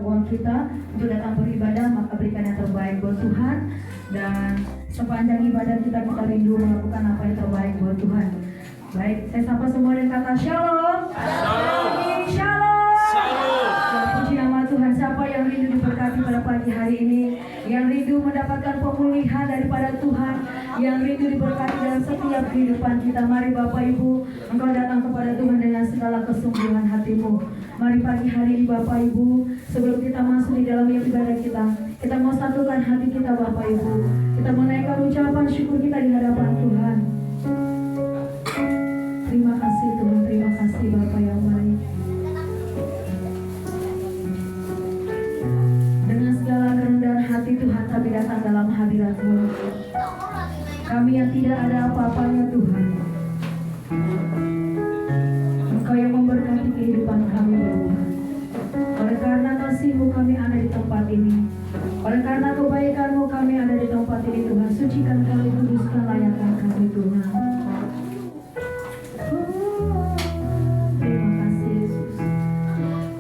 uang kita untuk datang beribadah, maka berikan yang terbaik buat Tuhan. Dan sepanjang ibadah kita rindu melakukan apa yang terbaik buat Tuhan. Baik, saya sapa semua dengan kata shalom. Shalom. Shalom. Shalom. Puji nama Tuhan. Siapa yang rindu diberkati pada pagi hari ini, yang rindu mendapatkan pemulihan daripada Tuhan, yang rindu diberkati dalam setiap kehidupan kita, mari Bapak Ibu, engkau datang kepada Tuhan dengan segala kesungguhan hatimu. Mari pagi hari ini Bapak Ibu, sebelum kita masuk di dalam ibadah kita mau satukan hati kita Bapak Ibu. Kita menaikkan ucapan syukur kita di hadapan Tuhan. Terima kasih Tuhan, terima kasih Bapak yang baik. Dengan segala kerendahan hati Tuhan, kami datang dalam hadirat-Mu. Kami yang tidak ada apa-apanya Tuhan, Engkau yang memberkati kehidupan kami Bapa. Oleh karena kasih-Mu kami ada di tempat ini. Oleh karena kebaikan-Mu kami ada di tempat ini Tuhan. Sucikan kami, kuduskan, layakkan kami Tuhan. Terima kasih Yesus.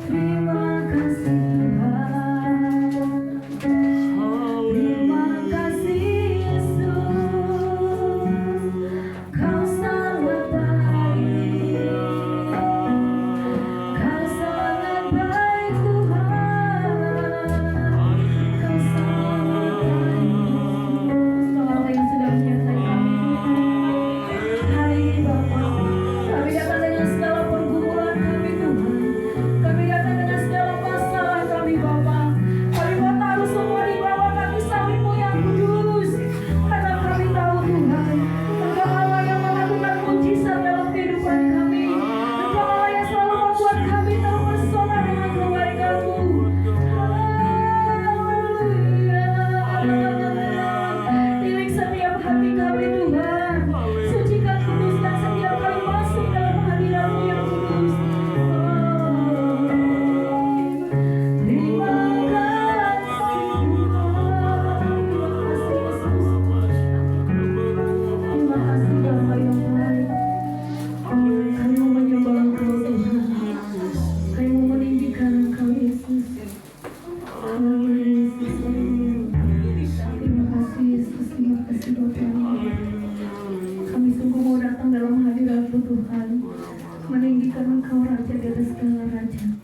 Terima kasih Tuhan. Terima kasih Yesus. Kau sangat baik. Kau sangat baik Tuhan. Kau sangat baik. Tolonglah yang sudah menyertai kami hari ini Bapa. Kami datang dengan segala pergumulan kami Tuhan. Kami datang dengan segala masalah kami Bapa. Kami mau taruh semua di bawah kaki salib-Mu yang kudus. Karena kami tahu Tuhan, Engkau Allah yang melakukan mujizat dalam kehidupan kami. Engkau Allah yang selalu membuat kami terpesona dengan kebaikan-Mu. Haleluya. Ilik setiap hati kami Tuhan. Sucikan, kuduskan setiap kali masuk dalam hadirat-Mu yang kudus. Terima kasih Tuhan. Terima kasih Yesus. Terima kasih Bapa yang baik. Kami mau menyembah Engkau Tuhan. Kami mau meninggikan Engkau Yesus. Haleluya Yesus. Terima kasih Yesus. Terima kasih Bapa. Kami sungguh mau datang dalam hadirat-Mu Tuhan, meninggikan Engkau Raja di atas segala raja,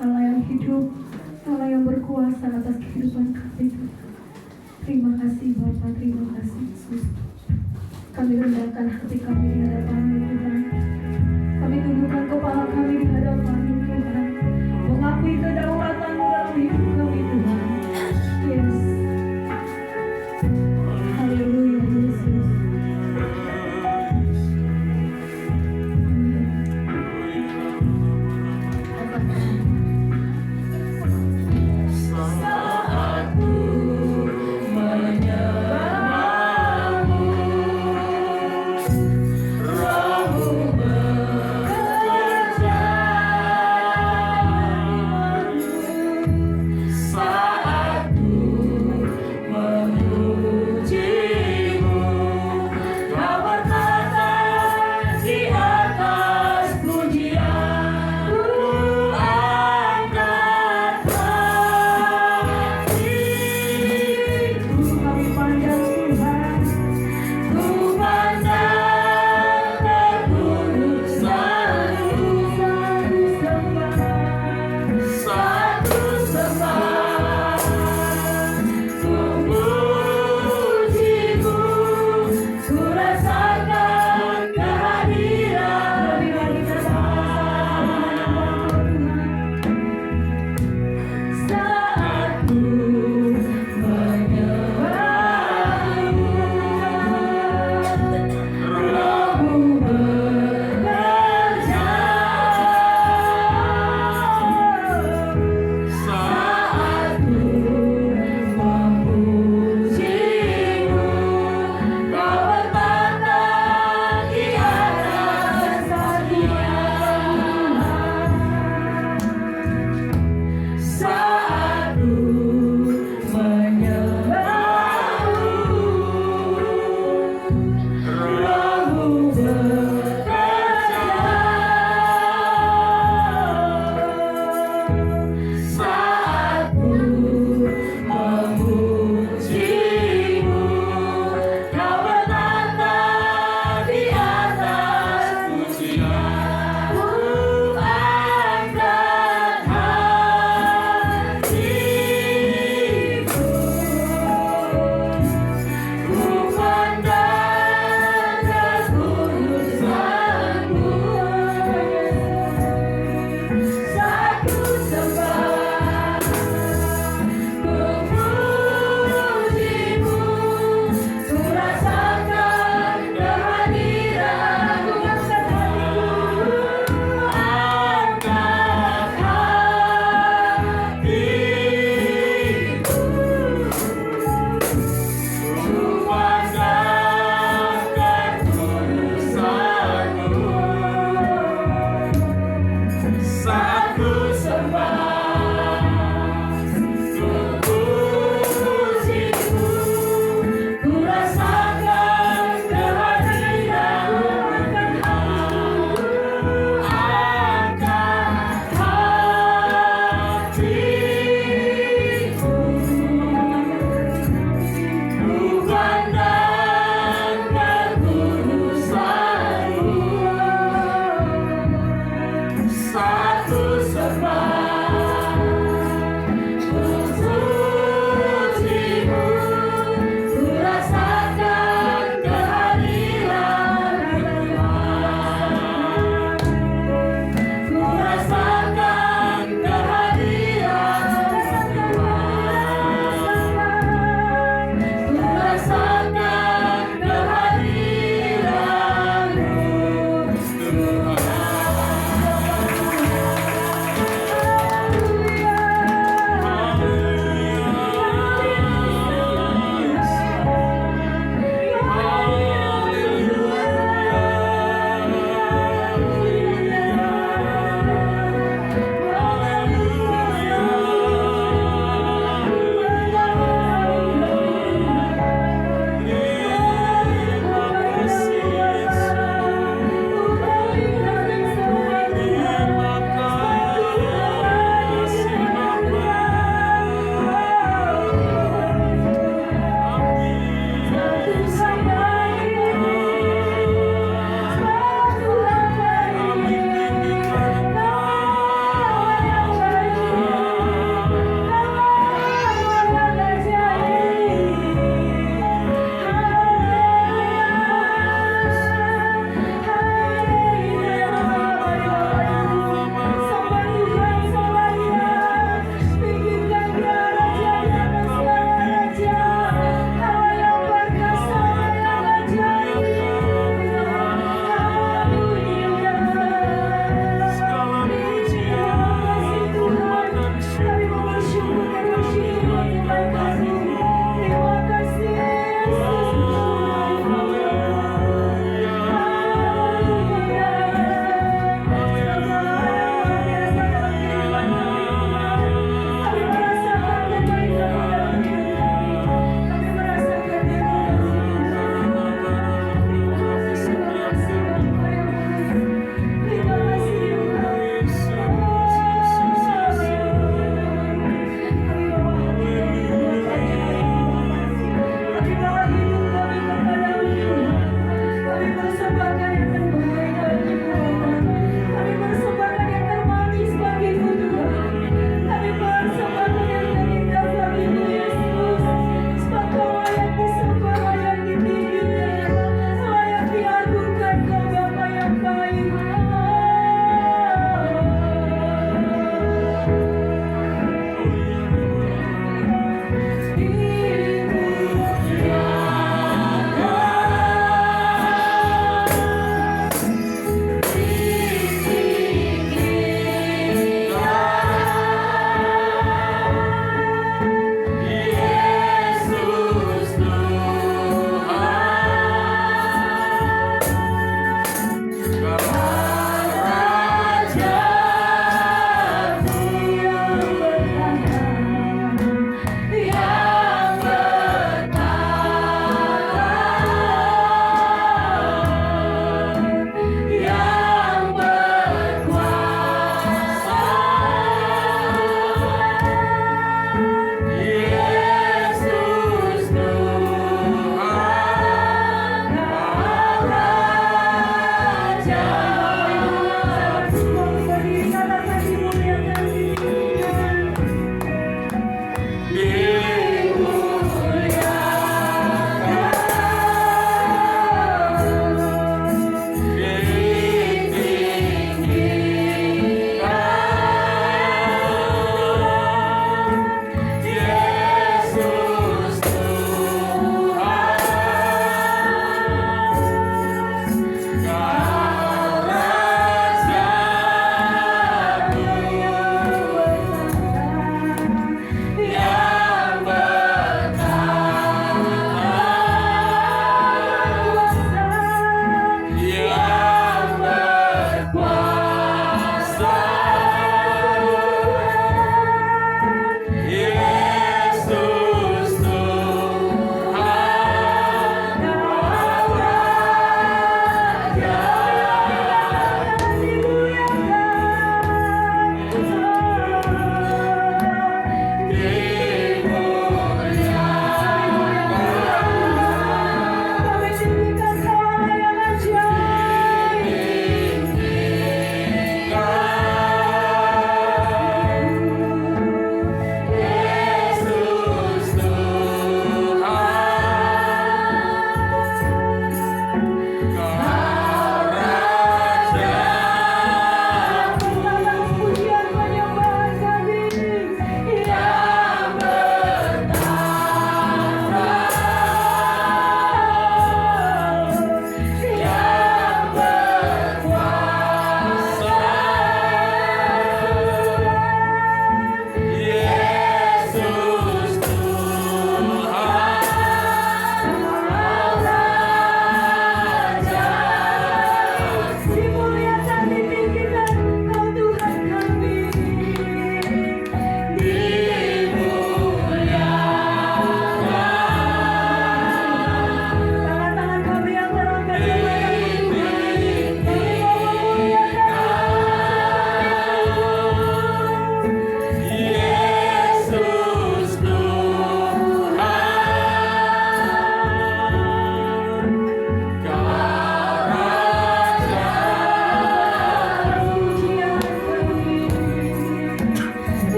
Allah yang hidup, Allah yang berkuasa atas kehidupan kami Tuhan. Terima kasih Bapa, terima kasih Yesus. Kami rendahkan hati kami di hadapan-Mu Tuhan. Kami tundukkan kepala kami di hadapan-Mu Tuhan, mengakui kedaulatan-Mu dalam hidup kami Tuhan. Yes. Haleluya Yesus. Saatku menyembah-Mu, Roh-Mu bekerja.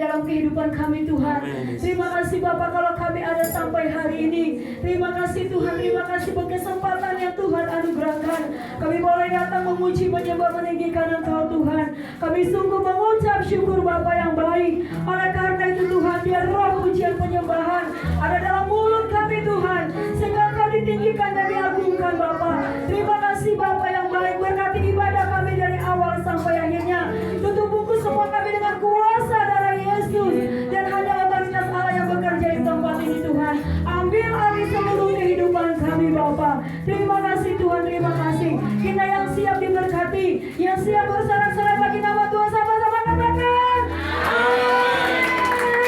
dalam kehidupan kami Tuhan. Terima kasih Bapak kalau kami ada sampai hari ini. Terima kasih Tuhan, terima kasih buat kesempatan yang Tuhan anugerahkan. Kami boleh datang memuji, menyembah, meninggikan Engkau Tuhan. Kami sungguh mengucap syukur Bapa yang baik. Oleh karena itu Tuhan, biar roh pujian penyembahan ada dalam mulut kami Tuhan, sehingga Engkau ditinggikan dan diagungkan Bapa. Terima kasih Bapa yang baik, berkati ibadah kami dari awal sampai akhirnya. Tutup bungkus semua kami dengan kuasa darah Yesus, dan hanya otoritas Allah yang bekerja di tempat ini Tuhan. Ambil alih seluruh kehidupan kami Bapa. Terima kasih Tuhan, terima kasih. Kita yang siap diberkati, yang siap bersorak-sorai bagi nama Tuhan, sama-sama katakan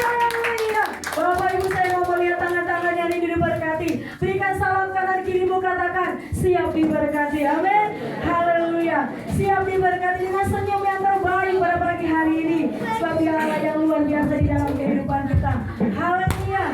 haleluya. Bapak Ibu, saya mau melihat tangan-tangan yang ingin diberkati. Berikan salam kanan kirimu, katakan siap diberkati. Amin. Haleluya. Siap diberkati dengan senyum yang terbaik pada pagi hari ini. Sebab Dia Allah yang luar biasa di dalam kehidupan kita. Haleluya.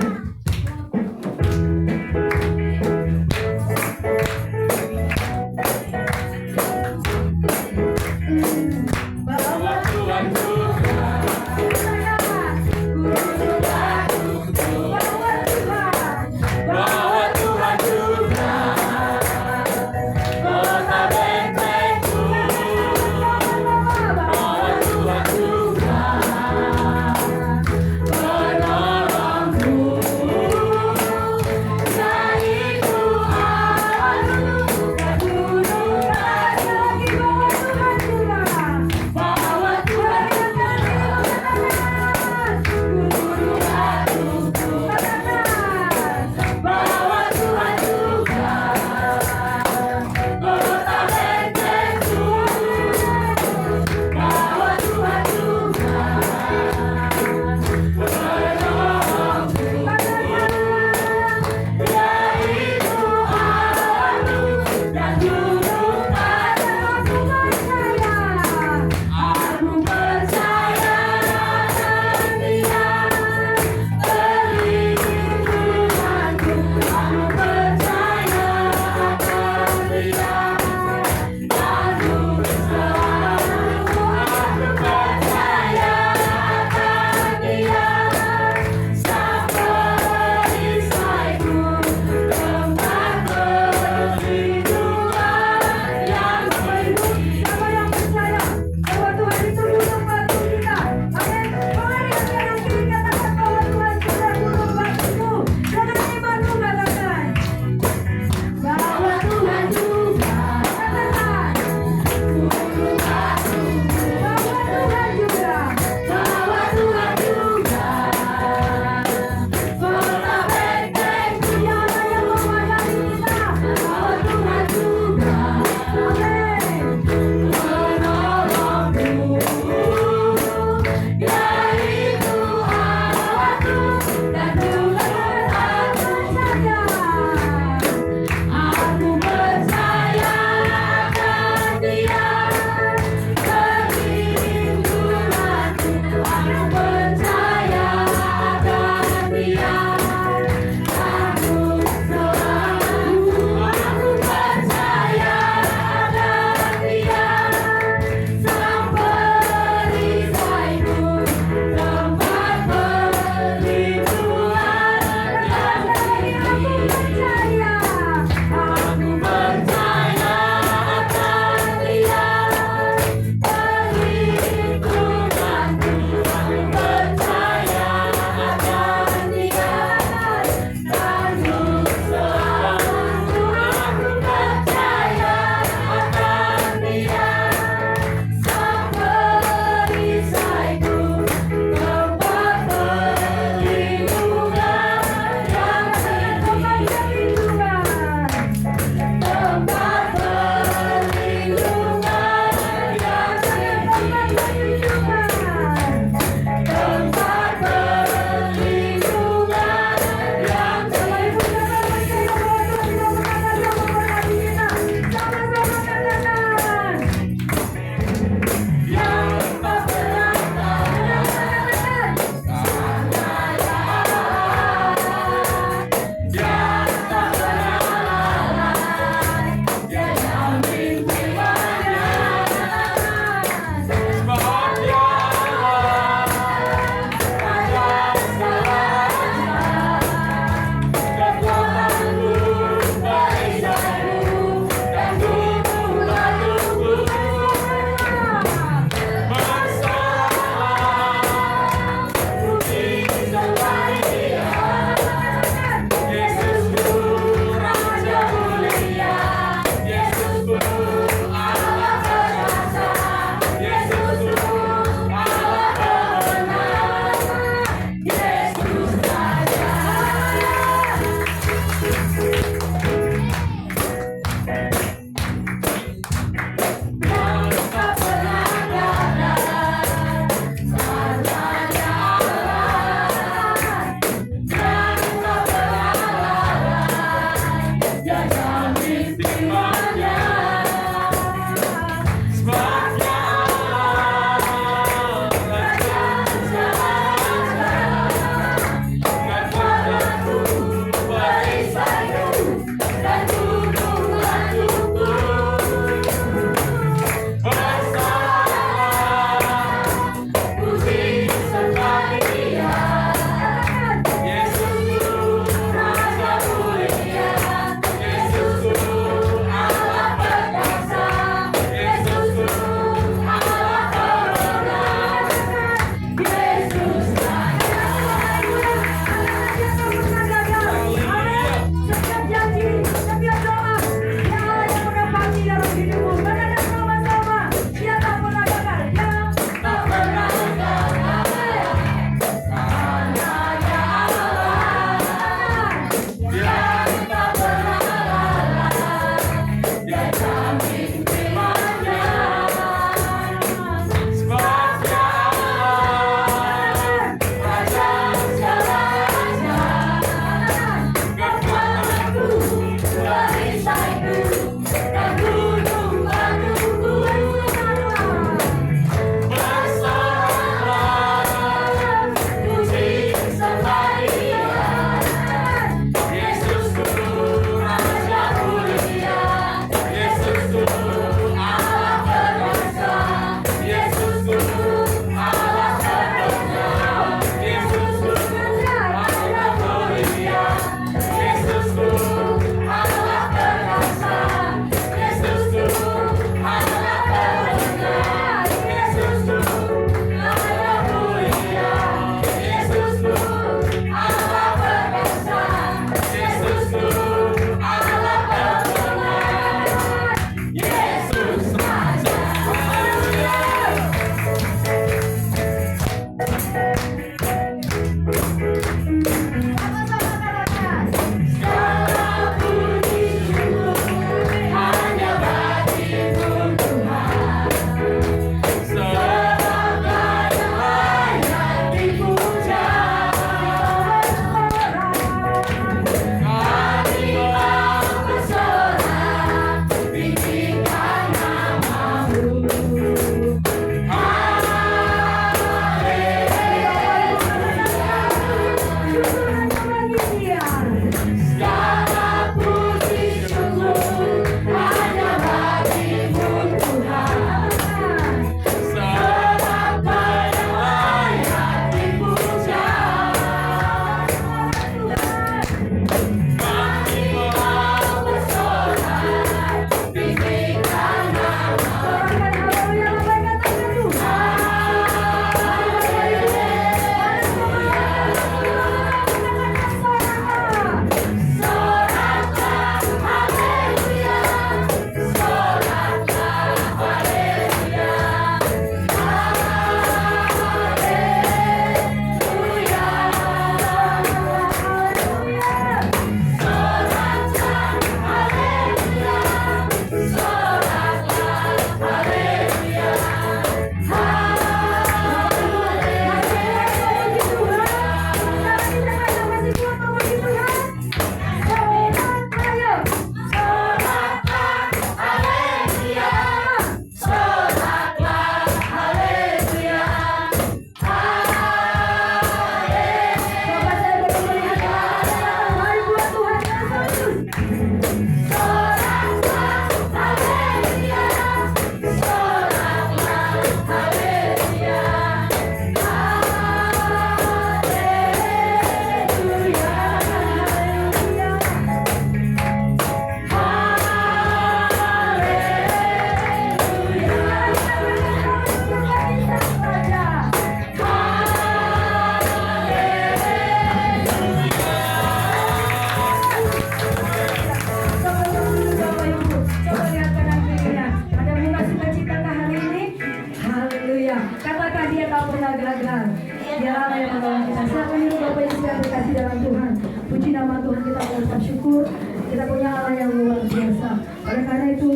Allah yang menolong kita. Silakan dulu Bapak Ibu yang berkasih dalam Tuhan. Puji nama Tuhan, kita mengucap syukur. Kita punya Allah yang luar biasa. Oleh karena itu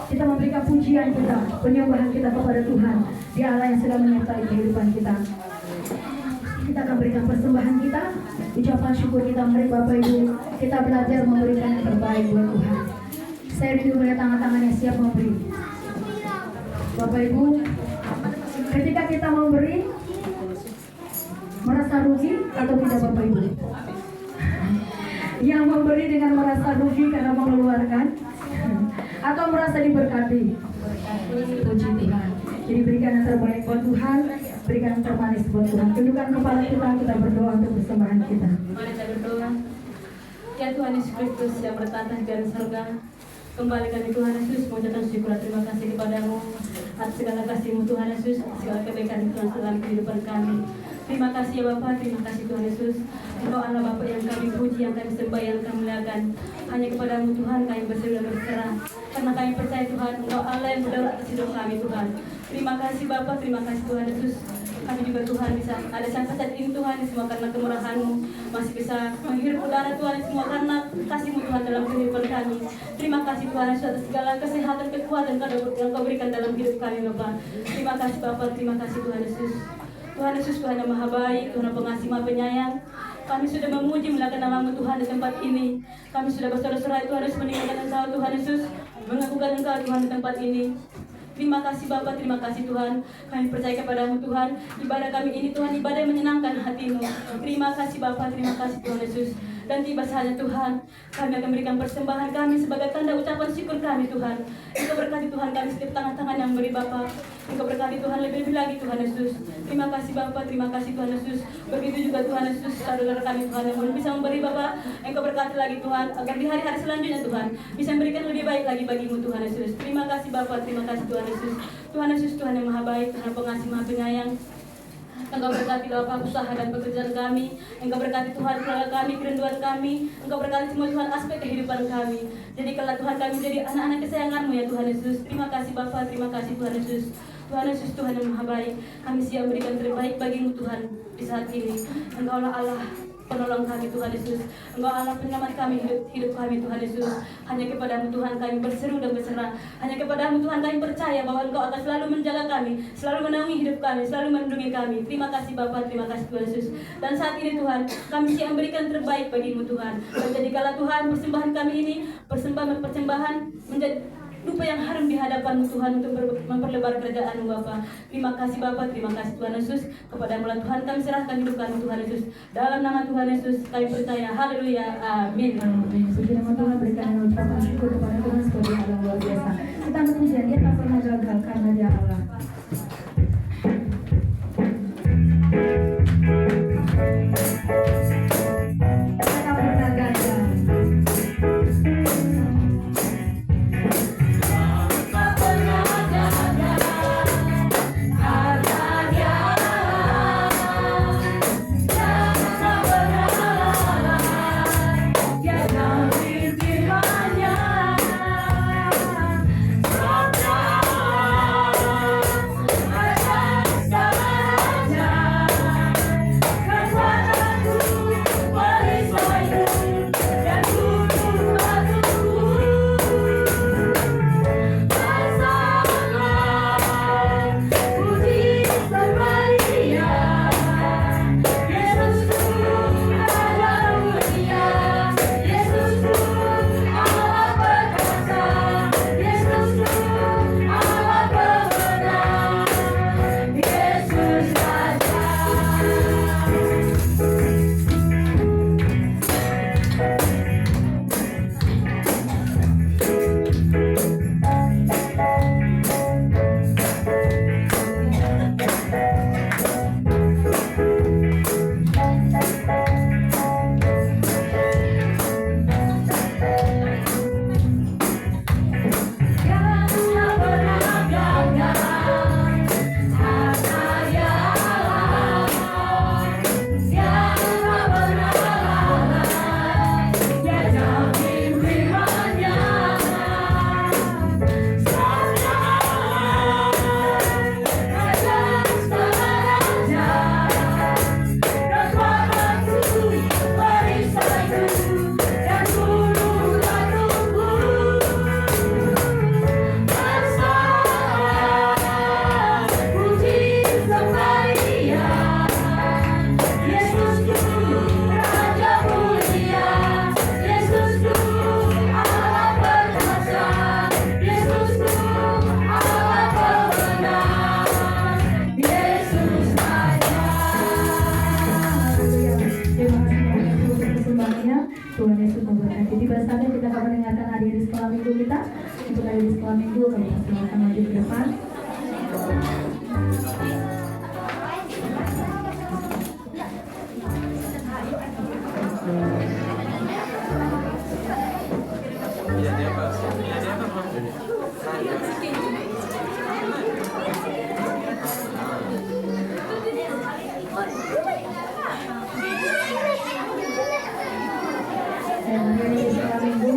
kita memberikan pujian kita, penyembahan kita kepada Tuhan. Dia Allah yang sudah menyertai kehidupan kita. Kita akan berikan persembahan kita, ucapan syukur kita. Mari Bapak Ibu, kita belajar memberikan yang terbaik buat Tuhan. Saya rindu melihat tangan-tangan yang siap memberi. Bapak Ibu, ketika kita memberi, merasa rugi atau tidak Bapak Ibu? Yang memberi dengan merasa rugi karena mengeluarkan, atau merasa diberkati? Puji Tuhan. Jadi berikan yang terbaik buat Tuhan, berikan yang termanis buat Tuhan. Tundukkan kepala kita berdoa untuk persembahan kita. Mari kita berdoa. Ya Tuhan Yesus Kristus yang bertata di atas surga, kembali kami Tuhan Yesus mengucapkan syukur dan terima kasih kepadamu atas segala kasih-Mu Tuhan Yesus, segala kebaikan Tuhan dalam kehidupan kami. Terima kasih ya Bapa, terima kasih Tuhan Yesus. Engkau Allah Bapa yang kami puji, yang kami sembah, yang kami muliakan. Hanya kepadamu Tuhan kami berseru dan berserah. Karena kami percaya Tuhan, Engkau Allah yang berdaulat atas hidup kami Tuhan. Terima kasih Bapa, terima kasih Tuhan Yesus. Kami juga Tuhan bisa ada sampai saat ini Tuhan, semua karena kemurahan-Mu. Masih bisa menghirup udara Tuhan, semua karena kasih-Mu Tuhan dalam kehidupan kami. Terima kasih Tuhan Yesus atas segala kesehatan, kekuatan yang Kau berikan dalam hidup kami Bapa. Terima kasih Bapa, terima kasih Tuhan Yesus. Tuhan Yesus, Tuhan yang Maha Baik, Tuhan yang Pengasih, Maha Penyayang. Kami sudah memuji melakukan nama-Mu Tuhan di tempat ini. Kami sudah bersorak-sorai Tuhan Yesus meninggalkan Engkau Tuhan Yesus, mengakukan Engkau Tuhan di tempat ini. Terima kasih Bapa, terima kasih Tuhan. Kami percaya kepadamu Tuhan. Ibadah kami ini Tuhan, ibadah yang menyenangkan hati-Mu. Terima kasih Bapa, terima kasih Tuhan Yesus. Dan tiba saatnya Tuhan, kami akan berikan persembahan kami sebagai tanda ucapan syukur kami Tuhan. Engkau berkati Tuhan kami setiap tangan-tangan yang beri Bapa. Engkau berkati Tuhan lebih-lebih lagi Tuhan Yesus. Terima kasih Bapa, terima kasih Tuhan Yesus. Begitu juga Tuhan Yesus, saudara kami Tuhan yang belum bisa memberi Bapa. Engkau berkati lagi Tuhan, agar di hari-hari selanjutnya Tuhan bisa memberikan lebih baik lagi bagimu Tuhan Yesus. Terima kasih Bapa, terima kasih Tuhan Yesus. Tuhan Yesus, Tuhan yang Maha Baik, Tuhan Pengasih, Maha Penyayang. Engkau berkati Bapa usaha dan pekerjaan kami. Engkau berkati Tuhan keluarga kami, kerinduan kami. Engkau berkati semua Tuhan aspek kehidupan kami. Jadi kalau Tuhan kami menjadi anak-anak kesayangan-Mu ya Tuhan Yesus. Terima kasih Bapa, terima kasih Tuhan Yesus. Tuhan Yesus, Tuhan yang Maha Baik. Kami siap memberikan terbaik bagimu Tuhan di saat ini. Engkau Allah penolong kami Tuhan Yesus. Engkau Allah penyelamat kami, hidup kami Tuhan Yesus. Hanya kepadamu Tuhan kami berseru dan berserah. Hanya kepadamu Tuhan kami percaya bahwa Engkau akan selalu menjaga kami, selalu menaungi hidup kami, selalu melindungi kami. Terima kasih Bapa, terima kasih Tuhan Yesus. Dan saat ini Tuhan, kami siap memberikan terbaik bagimu Tuhan. Dan jadikanlah Tuhan persembahan kami ini, persembahan menjadi rupa yang harum di hadapan Tuhan untuk memperlebar kerajaan Bapa. Terima kasih Bapa, terima kasih Tuhan Yesus. Kepada Tuhan kami serahkan hidup kami Tuhan Yesus. Dalam nama Tuhan Yesus kami percaya. Haleluya. Amin. Puji nama Tuhan, berikan ucapan syukur kepada Tuhan sebagai Allah yang luar biasa. Kita pujian, dia tak pernah gagal karena Dia Allah. Dia tak pernah gagal. Tuhan Yesus memberkati. Tiba saatnya kita akan mendengarkan hadiri sekolah minggu kita. Untuk hadiri sekolah minggu kami silakan maju ke depan. Hadiri sekolah minggu.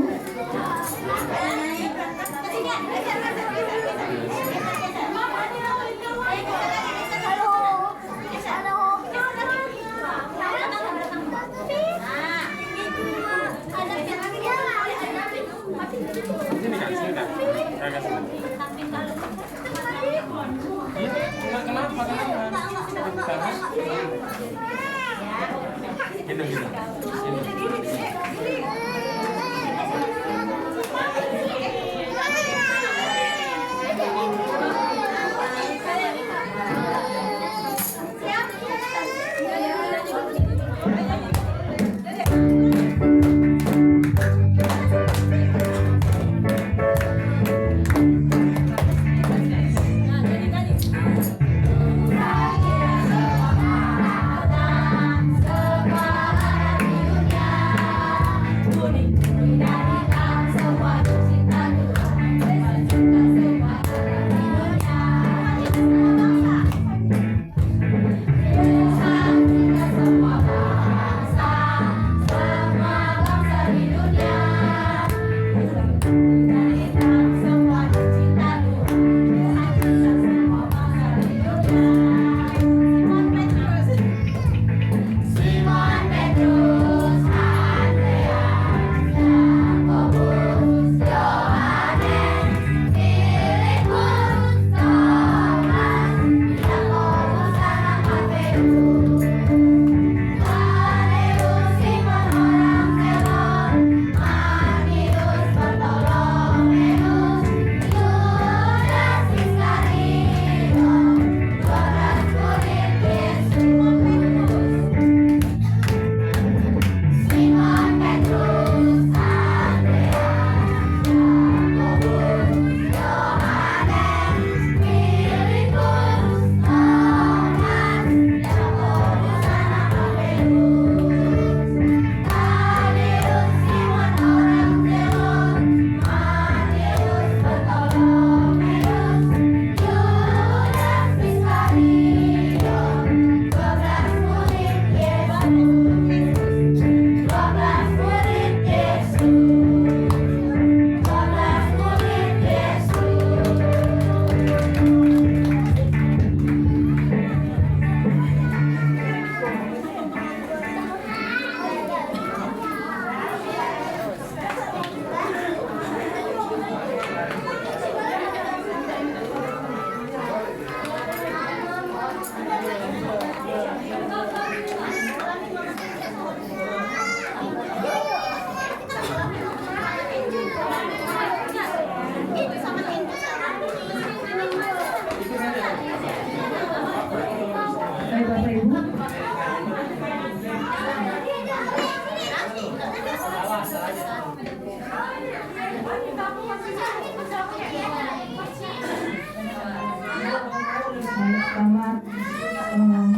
Selamat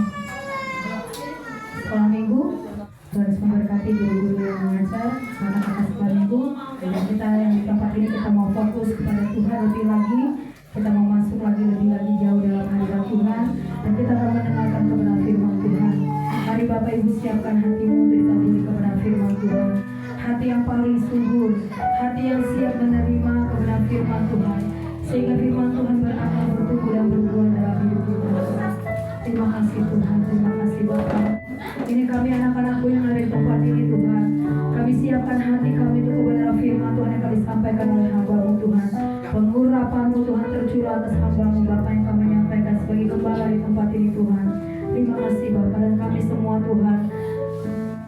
sekolah minggu. Tuhan memberkati guru-guru yang mengajar, anak-anak sekolah minggu. Dan kita yang di tempat ini kita mau fokus kepada Tuhan lebih lagi. Kita mau masuk lagi lebih lagi jauh dalam hadirat Tuhan. Dan kita akan mendengarkan kebenaran firman Tuhan. Mari Bapak Ibu siapkan hatimu untuk ditandingi kebenaran firman Tuhan. Hati yang paling sungguh, hati yang siap menerima kebenaran firman Tuhan. Sehingga firman Tuhan berakar, bertumbuh dan berbuah dalam hidup kita. Terima kasih Tuhan, terima kasih Bapak. Ini kami anak-anakmu yang ada di tempat ini Tuhan. Kami siapkan hati kami untuk kebenaran firman Tuhan yang kami sampaikan oleh hamba-Mu Tuhan. Pengurapan-Mu Tuhan tercurah atas hamba-Mu Bapak yang kami menyampaikan sebagai gembala di tempat ini Tuhan. Terima kasih Bapak dan kami semua Tuhan.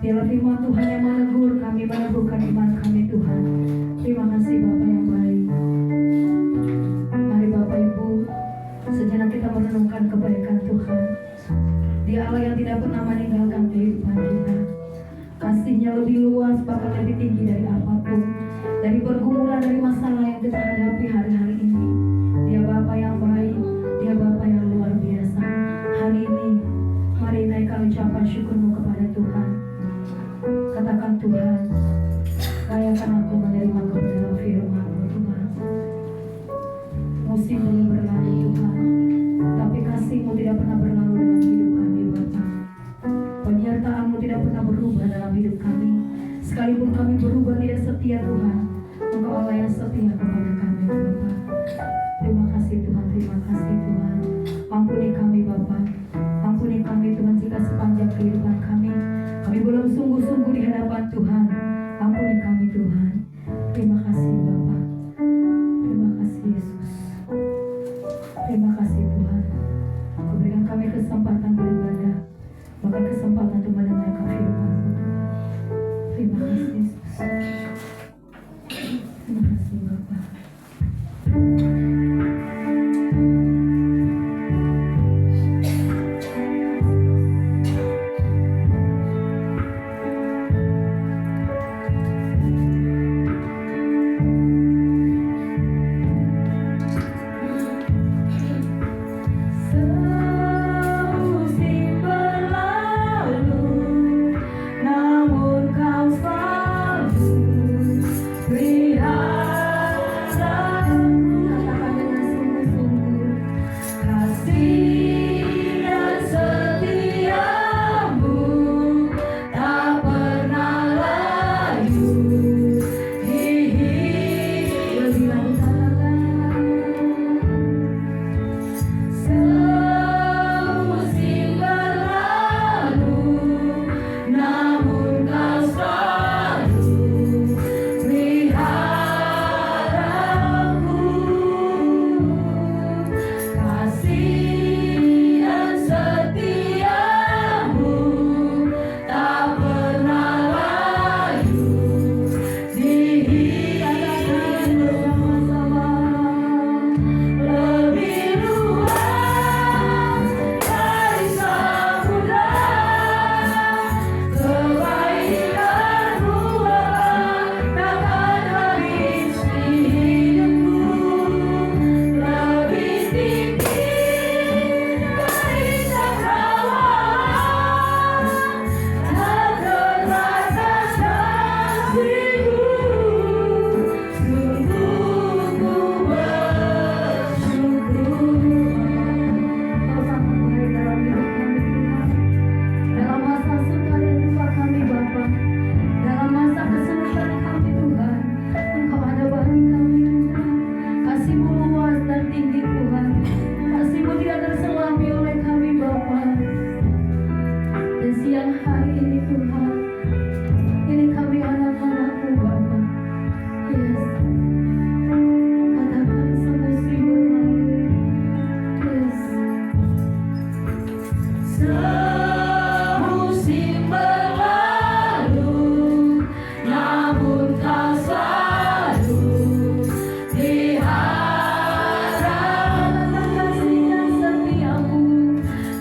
Biarlah firman Tuhan yang menegur kami, meneguhkan iman kami Tuhan. Terima kasih Bapak yang baik. Mari Bapak Ibu, sejenak kita merenungkan kebaikan Tuhan. Dia Allah yang tidak pernah meninggalkan kehidupan kita. Kasih-Nya yang lebih luas, bahkan lebih tinggi dari apapun, dari pergumulan, dari masalah yang kita hadapi hari-hari ini. Dia Bapa yang baik, Dia Bapa yang luar biasa. Hari ini, mari naikkan ucapan syukurmu kepada Tuhan. Katakan, Tuhan, layakan aku menerima kebenaran firman-Mu, Tuhan. Musim belum berlalu, Tuhan, tapi kasih-Mu tidak pernah berlalu dalam hidup kami, Bapa. Penyertaan-Mu tidak pernah berubah dalam hidup kami. Sekalipun kami berubah tidak setia, Tuhan, Engkau Allah yang setia kepada kami, Bapa. Terima kasih Tuhan, terima kasih Tuhan. Ampuni kami, Bapa. Ampuni kami, Tuhan, jika sepanjang kehidupan kami belum sungguh-sungguh di hadapan Tuhan. Ampuni kami, Tuhan. Terima kasih, Bapa. Terima kasih, Yesus. Terima kasih, Tuhan. Kau berikan kami kesempatan beribadah, bahkan kesempatan untuk mendengarkan firman-Mu, Tuhan. Terima kasih, Yesus. Terima kasih, Bapa.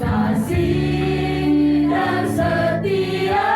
Kasih dan setia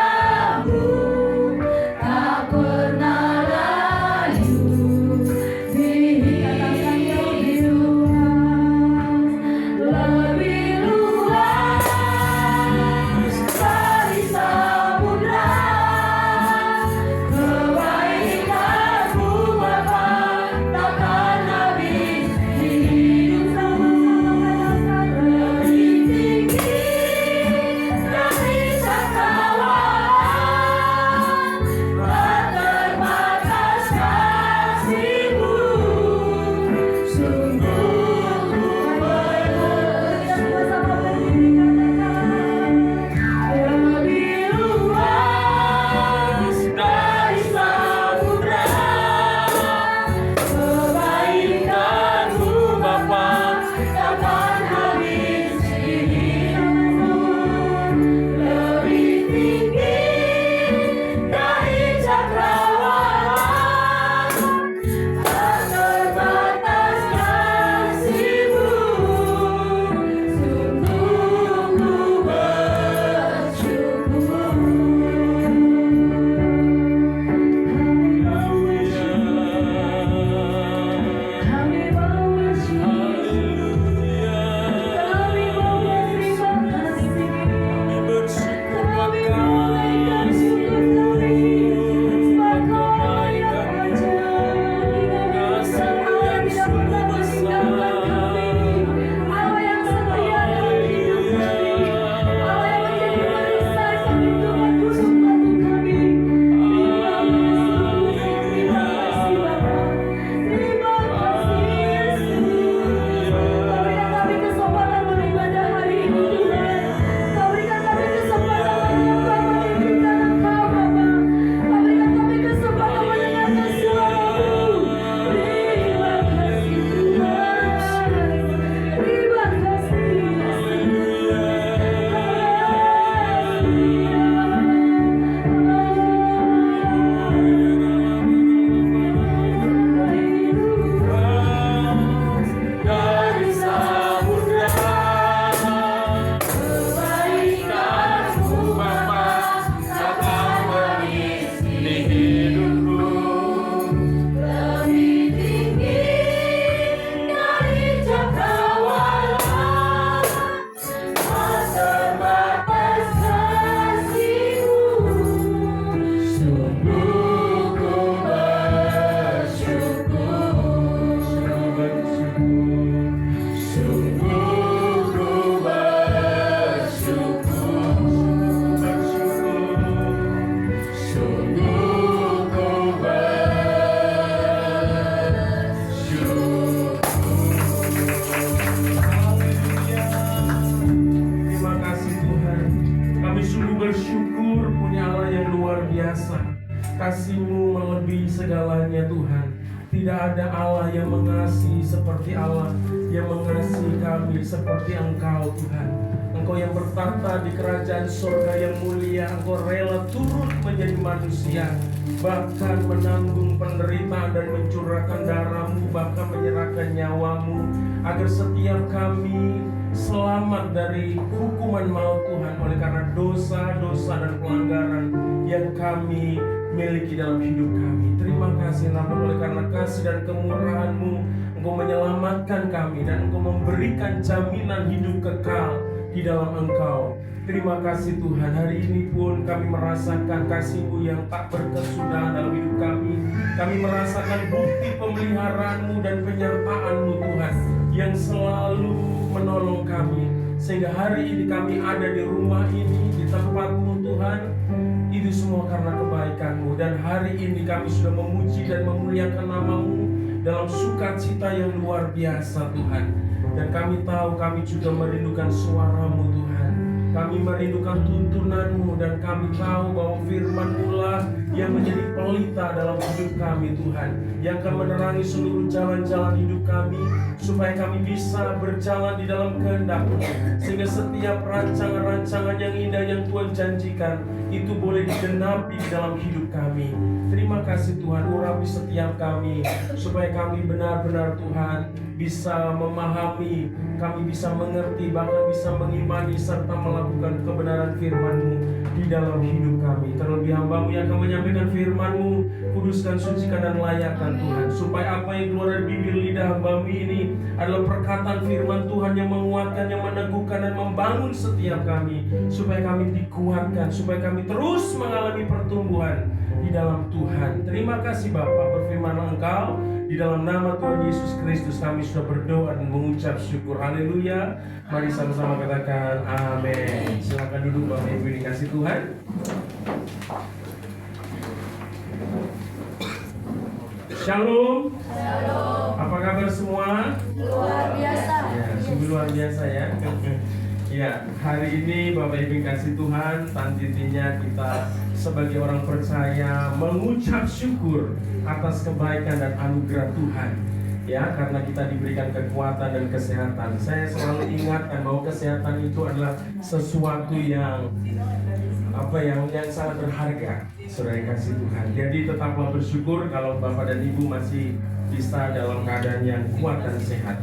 bersyukur punya Allah yang luar biasa. Kasih-Mu melebihi segalanya Tuhan. Tidak ada Allah yang mengasihi seperti Allah, yang mengasihi kami seperti Engkau Tuhan. Engkau yang bertata di kerajaan surga yang mulia. Engkau rela turun menjadi manusia, bahkan menanggung penderitaan dan mencurahkan darah-Mu, bahkan menyerahkan nyawa-Mu, agar setiap kami selamat dari hukuman maut Tuhan, oleh karena dosa-dosa dan pelanggaran yang kami miliki dalam hidup kami. Terima kasih namun oleh karena kasih dan kemurahan-Mu, Engkau menyelamatkan kami dan Engkau memberikan jaminan hidup kekal di dalam Engkau. Terima kasih Tuhan, hari ini pun kami merasakan kasih-Mu yang tak berkesudahan dalam hidup kami. Kami merasakan bukti pemeliharaan-Mu dan penyertaan-Mu Tuhan, yang selalu menolong kami. Sehingga hari ini kami ada di rumah ini, di tempat-Mu Tuhan. Itu semua karena kebaikan-Mu. Dan hari ini kami sudah memuji dan memuliakan nama-Mu dalam sukacita yang luar biasa Tuhan. Dan kami tahu kami juga merindukan suara-Mu Tuhan. Kami merindukan tuntunan-Mu, dan kami tahu bahwa firman-Mu lah yang menjadi pelita dalam hidup kami Tuhan, yang akan menerangi seluruh jalan-jalan hidup kami, supaya kami bisa berjalan di dalam kehendak-Mu, sehingga setiap rancangan-rancangan yang indah yang Tuhan janjikan itu boleh digenapi di dalam hidup kami. Terima kasih Tuhan, urapi setiap kami, supaya kami benar-benar Tuhan bisa memahami, kami bisa mengerti, bahkan bisa mengimani serta melakukan kebenaran firman-Mu di dalam hidup kami. Terlebih hamba-Mu yang akan menyampaikan firman-Mu, kuduskan, sucikan, dan layakkan Tuhan, supaya apa yang keluar dari bibir lidah hamba-Mu ini adalah perkataan firman Tuhan yang menguatkan, yang meneguhkan, dan membangun setiap kami, supaya kami dikuatkan, supaya kami terus mengalami pertumbuhan di dalam Tuhan. Terima kasih Bapa, berfirman Engkau. Di dalam nama Tuhan Yesus Kristus kami sudah berdoa dan mengucap syukur. Haleluya. Mari sama-sama katakan amin. Silakan duduk Bapak Ibu dikasih Tuhan. Shalom. Shalom. Apa kabar semua? Luar biasa. Ya, sungguh luar biasa ya. Ya, hari ini Bapak Ibu kasih Tuhan, tantinya kita sebagai orang percaya mengucap syukur atas kebaikan dan anugerah Tuhan. Ya, karena kita diberikan kekuatan dan kesehatan. Saya selalu ingatkan bahwa kesehatan itu adalah sesuatu yang yang sangat berharga, saudara yang kasih Tuhan. Jadi tetaplah bersyukur kalau Bapak dan Ibu masih bisa dalam keadaan yang kuat dan sehat.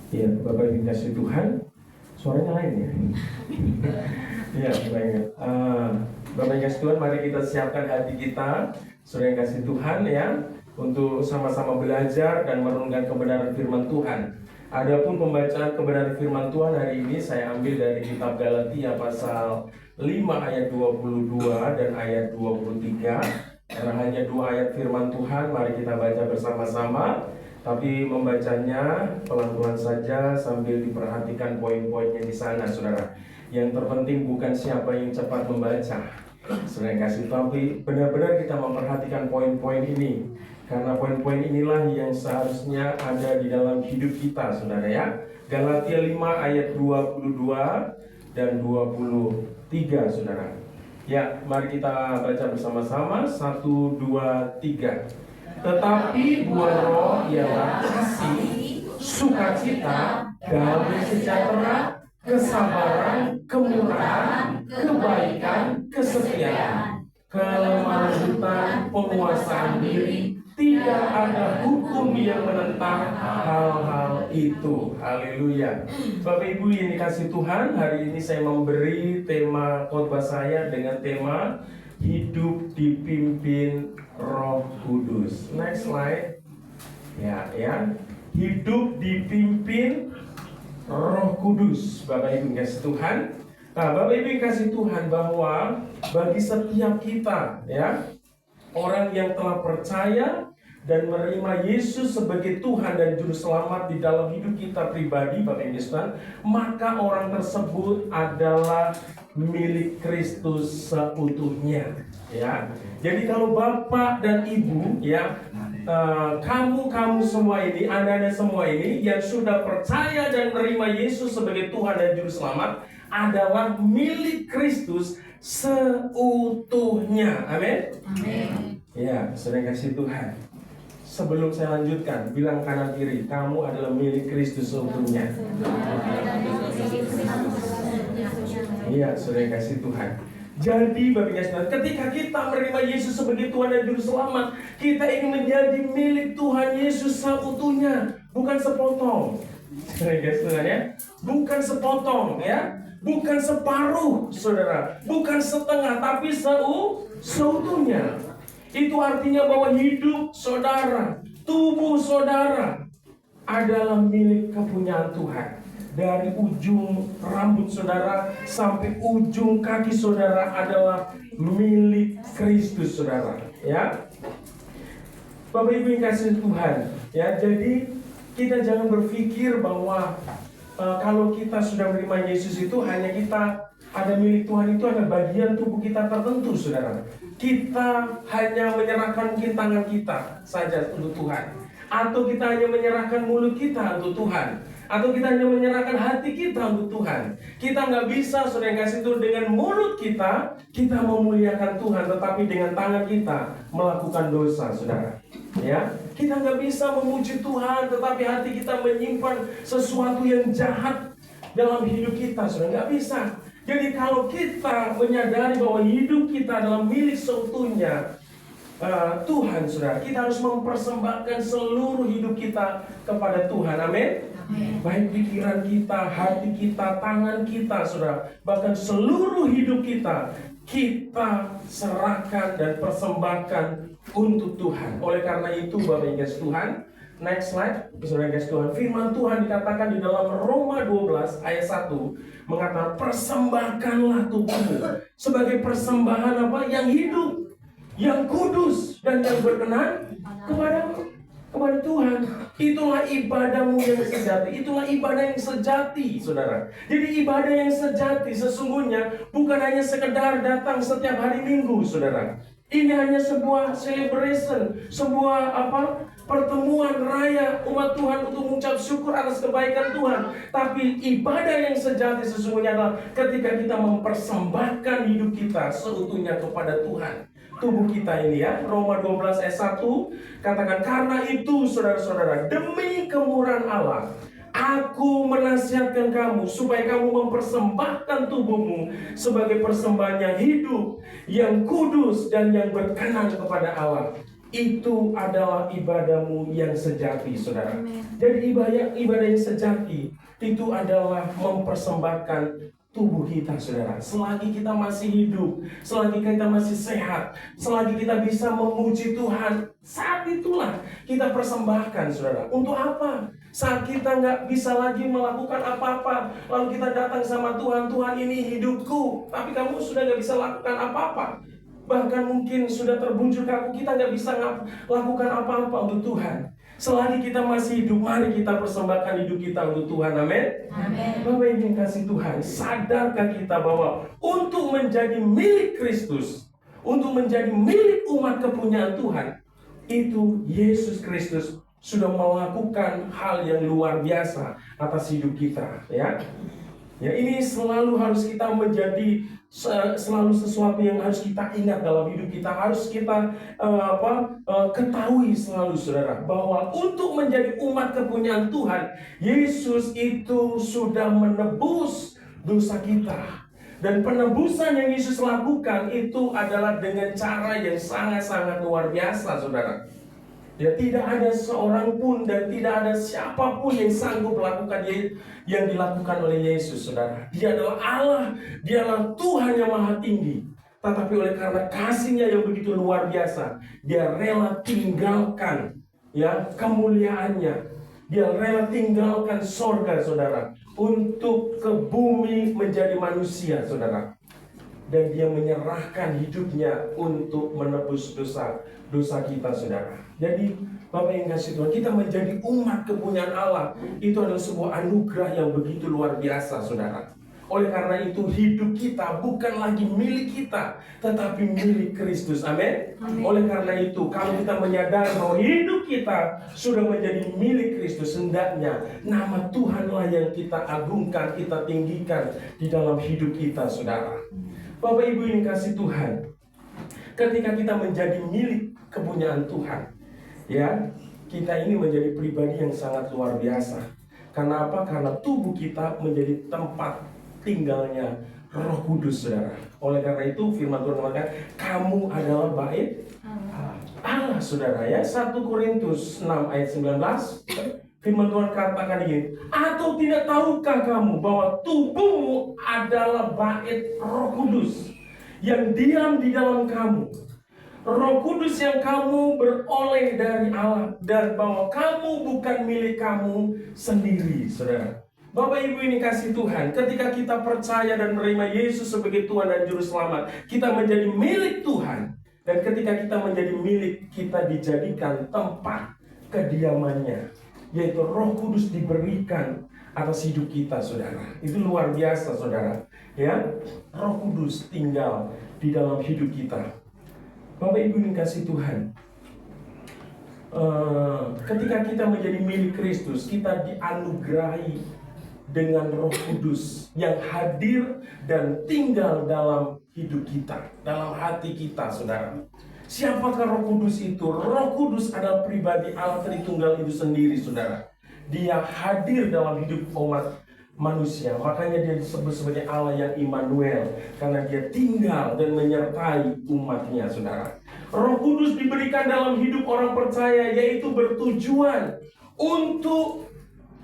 Ya, Bapak Ibu kasih Tuhan, suaranya lain ya. Ya, baik. Bapak Ibu kasih Tuhan, mari kita siapkan hati kita, saudara yang kasih Tuhan ya, untuk sama-sama belajar dan merenungkan kebenaran firman Tuhan. Adapun pembacaan kebenaran firman Tuhan hari ini saya ambil dari kitab Galatia pasal 5 ayat 22 dan ayat 23. Karena hanya 2 ayat firman Tuhan, mari kita baca bersama-sama. Tapi membacanya pelan-pelan saja sambil diperhatikan poin-poinnya di sana, saudara. Yang terpenting bukan siapa yang cepat membaca, saudara yang kasih, tapi benar-benar kita memperhatikan poin-poin ini. Karena poin-poin inilah yang seharusnya ada di dalam hidup kita, saudara ya. Galatia 5 ayat 22 dan 23, saudara. Ya, mari kita baca bersama-sama. 1, 2, 3. Tetapi buah roh ialah kasih, sukacita, damai sejahtera, kesabaran, kemurahan, kebaikan, kesetiaan, kelemah lembutan, penguasaan diri. Tidak ada hukum yang menentang hal-hal itu. Haleluya. Bapak Ibu yang dikasih Tuhan, hari ini saya memberi tema khotbah saya dengan tema hidup dipimpin Roh Kudus. Next slide. Ya. Hidup dipimpin Roh Kudus. Bapak Ibu kasih Tuhan. Nah, Bapak Ibu kasih Tuhan, bahwa bagi setiap kita ya, orang yang telah percaya dan menerima Yesus sebagai Tuhan dan Juru Selamat di dalam hidup kita pribadi, Bapak Ibu sekalian, maka orang tersebut adalah milik Kristus seutuhnya. Ya, jadi kalau Bapak dan Ibu, ya, kamu semua ini, Anda semua ini yang sudah percaya dan menerima Yesus sebagai Tuhan dan Juru Selamat adalah milik Kristus seutuhnya. Amin. Amin. Ya, saudara kasih Tuhan. Sebelum saya lanjutkan, bilang kanan kiri, kamu adalah milik Kristus seutuhnya. Iya, saudara kasih Tuhan. Jadi Bapak Ibu sekalian, ketika kita menerima Yesus sebagai Tuhan dan Juru Selamat, kita ingin menjadi milik Tuhan Yesus seutuhnya, bukan sepotong. Saudara kasih Tuhan ya, bukan sepotong ya, bukan separuh, saudara, bukan setengah, tapi seutuhnya. Itu artinya bahwa hidup saudara, tubuh saudara adalah milik kepunyaan Tuhan. Dari ujung rambut saudara sampai ujung kaki saudara adalah milik Kristus saudara. Ya, Bapak Ibu yang kasih Tuhan. Ya, jadi kita jangan berpikir bahwa kalau kita sudah menerima Yesus itu hanya kita ada milik Tuhan, itu ada bagian tubuh kita tertentu saudara. Kita hanya menyerahkan mungkin tangan kita saja untuk Tuhan, atau kita hanya menyerahkan mulut kita untuk Tuhan, atau kita hanya menyerahkan hati kita untuk Tuhan. Kita nggak bisa, saudara yang kasih Tuhan, dengan mulut kita memuliakan Tuhan, tetapi dengan tangan kita melakukan dosa, saudara. Ya, kita nggak bisa memuji Tuhan, tetapi hati kita menyimpan sesuatu yang jahat dalam hidup kita, saudara. Nggak bisa. Jadi kalau kita menyadari bahwa hidup kita adalah milik seutuhnya Tuhan, saudara, kita harus mempersembahkan seluruh hidup kita kepada Tuhan. Amin. Baik pikiran kita, hati kita, tangan kita, saudara, bahkan seluruh hidup kita serahkan dan persembahkan untuk Tuhan. Oleh karena itu, Bapak Ibu Tuhan, next slide, saudara kasih Tuhan, firman Tuhan dikatakan di dalam Roma 12 ayat 1 mengatakan, persembahkanlah tubuhmu sebagai persembahan apa? Yang hidup, yang kudus, dan yang berkenan kepada Tuhan. Itulah ibadahmu yang sejati. Itulah ibadah yang sejati, saudara. Jadi ibadah yang sejati sesungguhnya bukan hanya sekedar datang setiap hari Minggu, saudara. Ini hanya sebuah celebration, sebuah pertemuan raya umat Tuhan untuk mengucap syukur atas kebaikan Tuhan. Tapi ibadah yang sejati sesungguhnya adalah ketika kita mempersembahkan hidup kita seutuhnya kepada Tuhan. Tubuh kita ini ya, Roma 12 ayat 1 katakan, karena itu saudara-saudara, demi kemurahan Allah, aku menasihatkan kamu supaya kamu mempersembahkan tubuhmu sebagai persembahan yang hidup, yang kudus, dan yang berkenan kepada Allah. Itu adalah ibadahmu yang sejati, saudara. Jadi ibadah yang sejati itu adalah mempersembahkan tubuh kita, saudara. Selagi kita masih hidup, selagi kita masih sehat, selagi kita bisa memuji Tuhan, saat itulah kita persembahkan, saudara. Untuk apa? Saat kita nggak bisa lagi melakukan apa-apa, lalu kita datang sama Tuhan, Tuhan ini hidupku, tapi kamu sudah nggak bisa lakukan apa-apa. Bahkan mungkin sudah terbujur kaku, kita nggak bisa lakukan apa-apa untuk Tuhan. Selagi kita masih hidup, mari kita persembahkan hidup kita untuk Tuhan. Amin. Bapak Ibu yang kasih Tuhan, sadarkan kita bahwa untuk menjadi milik Kristus, untuk menjadi milik umat kepunyaan Tuhan, itu Yesus Kristus sudah melakukan hal yang luar biasa atas hidup kita. Ya, ini selalu harus kita menjadi selalu sesuatu yang harus kita ingat dalam hidup kita, harus kita ketahui selalu, saudara, bahwa untuk menjadi umat kepunyaan Tuhan, Yesus itu sudah menebus dosa kita. Dan penebusan yang Yesus lakukan itu adalah dengan cara yang sangat-sangat luar biasa, saudara. Ya, tidak ada seorang pun dan tidak ada siapapun yang sanggup melakukan yang dilakukan oleh Yesus, saudara. Dia adalah Allah, dia adalah Tuhan yang maha tinggi. Tetapi oleh karena kasih-Nya yang begitu luar biasa, dia rela tinggalkan ya kemuliaannya. Dia rela tinggalkan sorga, saudara, untuk ke bumi menjadi manusia, saudara. dan dia menyerahkan hidupnya untuk menebus dosa kita, saudara. Jadi Bapak yang kasih Tuhan, kita menjadi umat kepunyaan Allah itu adalah sebuah anugerah yang begitu luar biasa, saudara. Oleh karena itu hidup kita bukan lagi milik kita, tetapi milik Kristus. Amin. Oleh karena itu kalau kita menyadari bahwa hidup kita sudah menjadi milik Kristus, hendaknya nama Tuhanlah yang kita agungkan, kita tinggikan di dalam hidup kita, saudara. Bapak Ibu yang kasih Tuhan, ketika kita menjadi milik kepunyaan Tuhan, ya, kita ini menjadi pribadi yang sangat luar biasa. Karena apa? Karena tubuh kita menjadi tempat tinggalnya Roh Kudus, saudara. Oleh karena itu firman Tuhan mengatakan, kamu adalah bait Allah, saudara, ya. 1 Korintus 6 ayat 19. Firman Tuhan katakan begini, atau tidak tahukah kamu bahwa tubuhmu adalah bait Roh Kudus yang diam di dalam kamu, Roh Kudus yang kamu beroleh dari Allah, dan bahwa kamu bukan milik kamu sendiri, saudara. Bapak Ibu ini kasih Tuhan, ketika kita percaya dan menerima Yesus sebagai Tuhan dan Juru Selamat, kita menjadi milik Tuhan. Dan ketika kita menjadi milik, kita dijadikan tempat kediamannya, yaitu Roh Kudus diberikan atas hidup kita, saudara. Itu luar biasa, saudara. Ya, Roh Kudus tinggal di dalam hidup kita. Bapak Ibu yang kasih Tuhan, ketika kita menjadi milik Kristus, kita dianugerahi dengan Roh Kudus yang hadir dan tinggal dalam hidup kita, dalam hati kita, saudara. Siapakah Roh Kudus itu? Roh Kudus adalah pribadi Allah Tritunggal itu sendiri, saudara. Dia hadir dalam hidup umat manusia. Makanya dia disebut sebagai Allah yang Immanuel, karena dia tinggal dan menyertai umatnya, saudara. Roh Kudus diberikan dalam hidup orang percaya, yaitu bertujuan untuk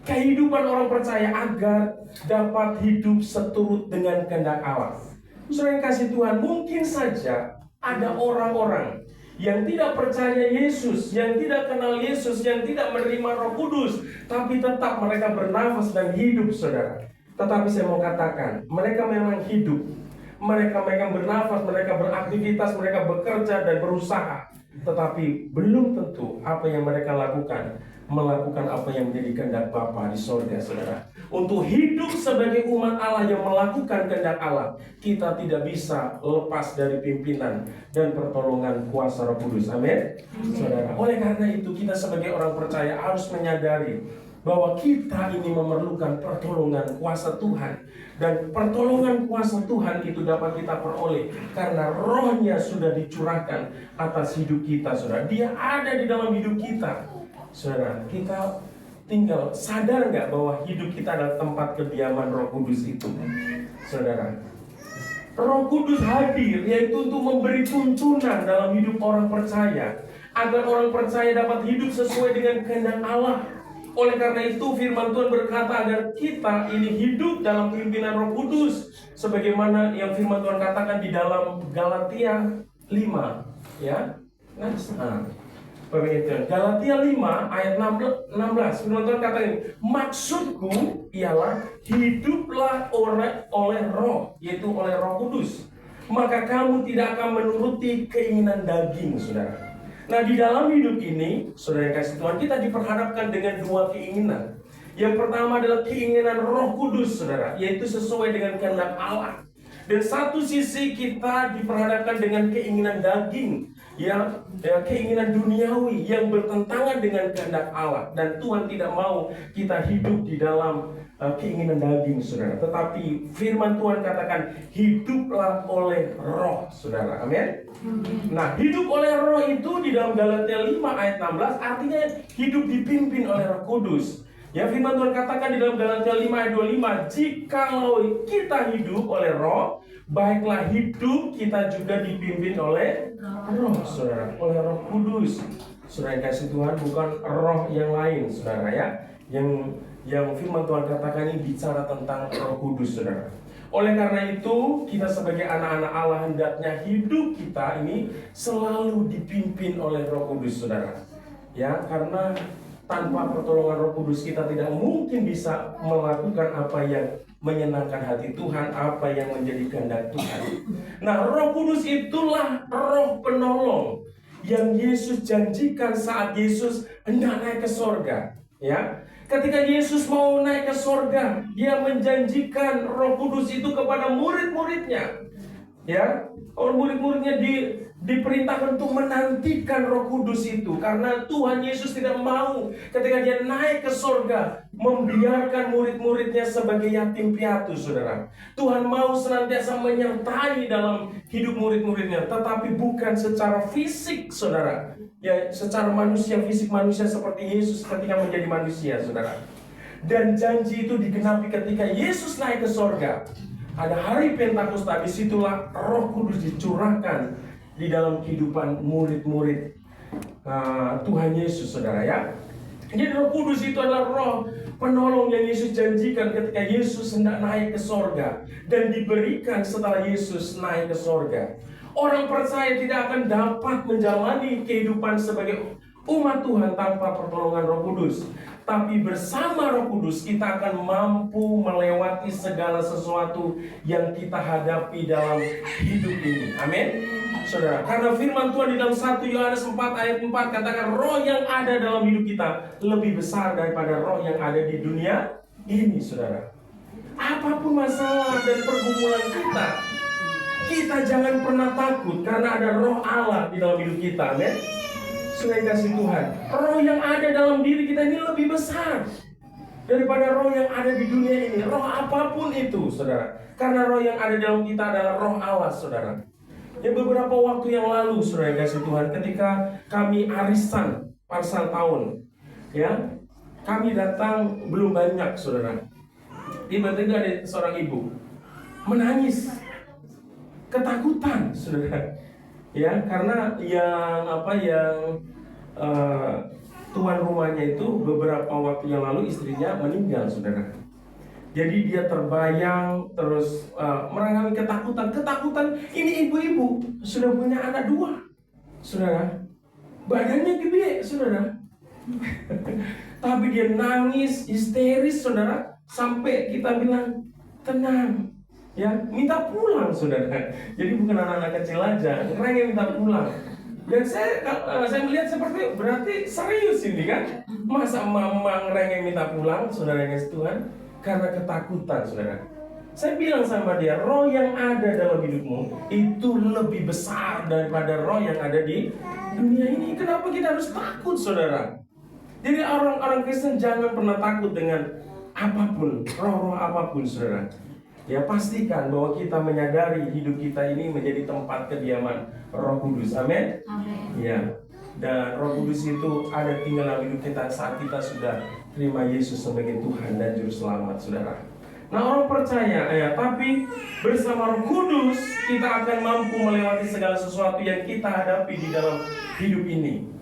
kehidupan orang percaya agar dapat hidup seturut dengan kehendak Allah. Saudara yang kasih Tuhan, mungkin saja ada orang-orang yang tidak percaya Yesus, yang tidak kenal Yesus, yang tidak menerima Roh Kudus, tapi tetap mereka bernafas dan hidup, saudara. Tetapi saya mau katakan, mereka memang hidup, mereka bernafas, mereka beraktivitas, mereka bekerja dan berusaha, tetapi belum tentu apa yang mereka lakukan melakukan apa yang menjadi kehendak Bapa di sorga, saudara. Untuk hidup sebagai umat Allah yang melakukan kehendak Allah, kita tidak bisa lepas dari pimpinan dan pertolongan kuasa Roh Kudus. Amin, saudara. Oleh karena itu kita sebagai orang percaya harus menyadari bahwa kita ini memerlukan pertolongan kuasa Tuhan, dan pertolongan kuasa Tuhan itu dapat kita peroleh karena Roh-Nya sudah dicurahkan atas hidup kita, saudara. Dia ada di dalam hidup kita, saudara. Kita tinggal sadar nggak bahwa hidup kita adalah tempat kediaman Roh Kudus itu, saudara. Roh Kudus hadir yaitu untuk memberi tuntunan dalam hidup orang percaya, agar orang percaya dapat hidup sesuai dengan kehendak Allah. Oleh karena itu firman Tuhan berkata agar kita ini hidup dalam pimpinan Roh Kudus, sebagaimana yang firman Tuhan katakan di dalam Galatia 5, ya. Galatia 5 ayat 16, firman Tuhan kata ini, maksudku ialah hiduplah oleh Roh, yaitu oleh Roh Kudus, maka kamu tidak akan menuruti keinginan daging, saudara. Nah, di dalam hidup ini, saudara yang kasih Tuhan, kita diperhadapkan dengan dua keinginan. Yang pertama adalah keinginan Roh Kudus, saudara, yaitu sesuai dengan kehendak Allah. Dan satu sisi kita diperhadapkan dengan keinginan daging, ya, keinginan duniawi yang bertentangan dengan kehendak Allah. Dan Tuhan tidak mau kita hidup di dalam keinginan daging, saudara. Tetapi firman Tuhan katakan hiduplah oleh Roh, saudara. Amin. Nah, hidup oleh Roh itu di dalam Galatia 5 ayat 16 artinya hidup dipimpin oleh Roh Kudus. Ya, firman Tuhan katakan di dalam Galatia 5 ayat 25, jikalau kita hidup oleh Roh, baiklah hidup kita juga dipimpin oleh Roh, saudara, oleh Roh Kudus. Saudara yang kasih Tuhan, bukan roh yang lain, saudara, ya. Yang firman Tuhan katakan ini bicara tentang Roh Kudus, saudara. Oleh karena itu, kita sebagai anak-anak Allah hendaknya hidup kita ini selalu dipimpin oleh Roh Kudus, saudara. Ya, karena tanpa pertolongan Roh Kudus kita tidak mungkin bisa melakukan apa yang menyenangkan hati Tuhan, apa yang menjadi kehendak Tuhan. Nah, Roh Kudus itulah roh penolong yang Yesus janjikan saat Yesus hendak naik ke sorga. Ya, ketika Yesus mau naik ke sorga, Dia menjanjikan Roh Kudus itu kepada murid-muridnya. Ya, orang murid-muridnya diperintahkan untuk menantikan Roh Kudus itu, karena Tuhan Yesus tidak mau ketika Dia naik ke sorga membiarkan murid-muridnya sebagai yatim piatu, saudara. Tuhan mau senantiasa menyertai dalam hidup murid-muridnya, tetapi bukan secara fisik, saudara. Ya, secara manusia, fisik manusia seperti Yesus ketika menjadi manusia, saudara. Dan janji itu digenapi ketika Yesus naik ke sorga. Ada hari Pentakosta, disitulah Roh Kudus dicurahkan di dalam kehidupan murid-murid Tuhan Yesus, saudara ya. Jadi Roh Kudus itu adalah roh penolong yang Yesus janjikan ketika Yesus hendak naik ke sorga, dan diberikan setelah Yesus naik ke sorga. Orang percaya tidak akan dapat menjalani kehidupan sebagai umat Tuhan tanpa pertolongan Roh Kudus. Tapi bersama Roh Kudus kita akan mampu melewati segala sesuatu yang kita hadapi dalam hidup ini. Amin. Saudara, karena firman Tuhan di dalam 1 Yohanes 4 ayat 4 katakan, roh yang ada dalam hidup kita lebih besar daripada roh yang ada di dunia ini, saudara. Apapun masalah dan pergumulan kita, kita jangan pernah takut karena ada roh Allah di dalam hidup kita. Amin. Sudah kasih Tuhan, roh yang ada dalam diri kita ini lebih besar daripada roh yang ada di dunia ini. Roh apapun itu, saudara. Karena roh yang ada dalam kita adalah roh Allah, saudara. Ya, beberapa waktu yang lalu, saudara kasih Tuhan, ketika kami arisan parsel tahun, ya, kami datang belum banyak, saudara. Tiba-tiba ada seorang ibu menangis, ketakutan, saudara. Ya, karena tuan rumahnya itu beberapa waktu yang lalu istrinya meninggal, saudara. Jadi dia terbayang terus mengalami ketakutan. Ini ibu-ibu sudah punya anak 2, saudara. Badannya gede, saudara. Tapi dia nangis histeris, saudara. Sampai kita bilang tenang, ya, minta pulang, saudara. Jadi bukan anak-anak kecil aja, mereka minta pulang. Dan saya melihat seperti berarti serius ini kan. Masa mama ngerengek minta pulang, saudara yang kasih Tuhan, karena ketakutan, saudara. Saya bilang sama dia, roh yang ada dalam hidupmu itu lebih besar daripada roh yang ada di dunia ini. Kenapa kita harus takut, saudara? Jadi orang-orang Kristen jangan pernah takut dengan apapun, roh-roh apapun, saudara. Ya, pastikan bahwa kita menyadari hidup kita ini menjadi tempat kediaman Roh Kudus. Amin. Ya. Dan Roh Kudus itu ada tinggal dalam hidup kita saat kita sudah terima Yesus sebagai Tuhan dan Juru Selamat, saudara. Nah, orang percaya, tapi bersama Roh Kudus kita akan mampu melewati segala sesuatu yang kita hadapi di dalam hidup ini,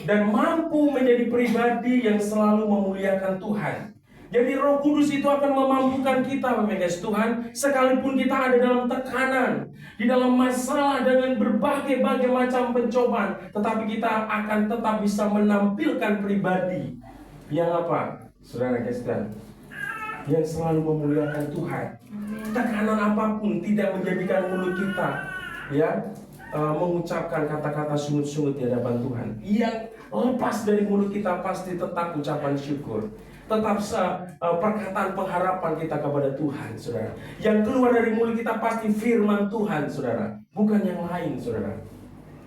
dan mampu menjadi pribadi yang selalu memuliakan Tuhan. Jadi Roh Kudus itu akan memampukan kita, mengasihi Tuhan, sekalipun kita ada dalam tekanan, di dalam masalah dengan berbagai-bagai macam pencobaan, tetapi kita akan tetap bisa menampilkan pribadi yang apa? Saudara Kristen, yang selalu memuliakan Tuhan. Tekanan apapun tidak menjadikan mulut kita, ya, mengucapkan kata-kata sungut-sungut di hadapan Tuhan. Yang lepas dari mulut kita pasti tetap ucapan syukur. Tetap perkataan pengharapan kita kepada Tuhan, saudara. Yang keluar dari mulut kita pasti firman Tuhan, saudara, bukan yang lain, saudara.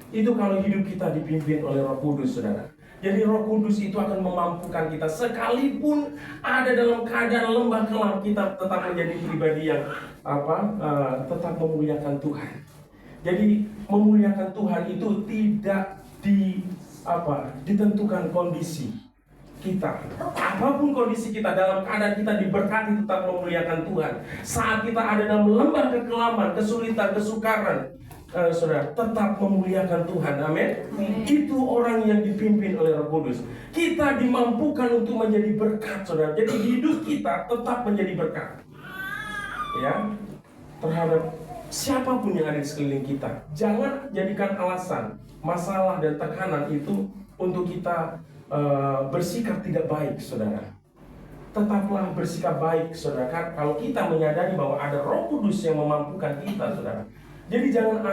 Itu kalau hidup kita dipimpin oleh Roh Kudus, saudara. Jadi Roh Kudus itu akan memampukan kita, sekalipun ada dalam keadaan lembah kelam, kita tetap menjadi pribadi yang tetap memuliakan Tuhan. Jadi memuliakan Tuhan itu tidak ditentukan kondisi kita. Apapun kondisi kita, dalam keadaan kita diberkati, tetap memuliakan Tuhan. Saat kita ada dalam lembah kekelaman, kesulitan, kesukaran, saudara, tetap memuliakan Tuhan. Amin. Itu orang yang dipimpin oleh Roh Kudus. Kita dimampukan untuk menjadi berkat, saudara. Jadi hidup kita tetap menjadi berkat, ya, terhadap siapapun yang ada di sekeliling kita. Jangan jadikan alasan masalah dan tekanan itu untuk kita bersikap tidak baik, saudara. tetaplah bersikap baik, saudara. Kalau kita menyadari bahwa ada Roh Kudus yang memampukan kita, saudara. Jadi jangan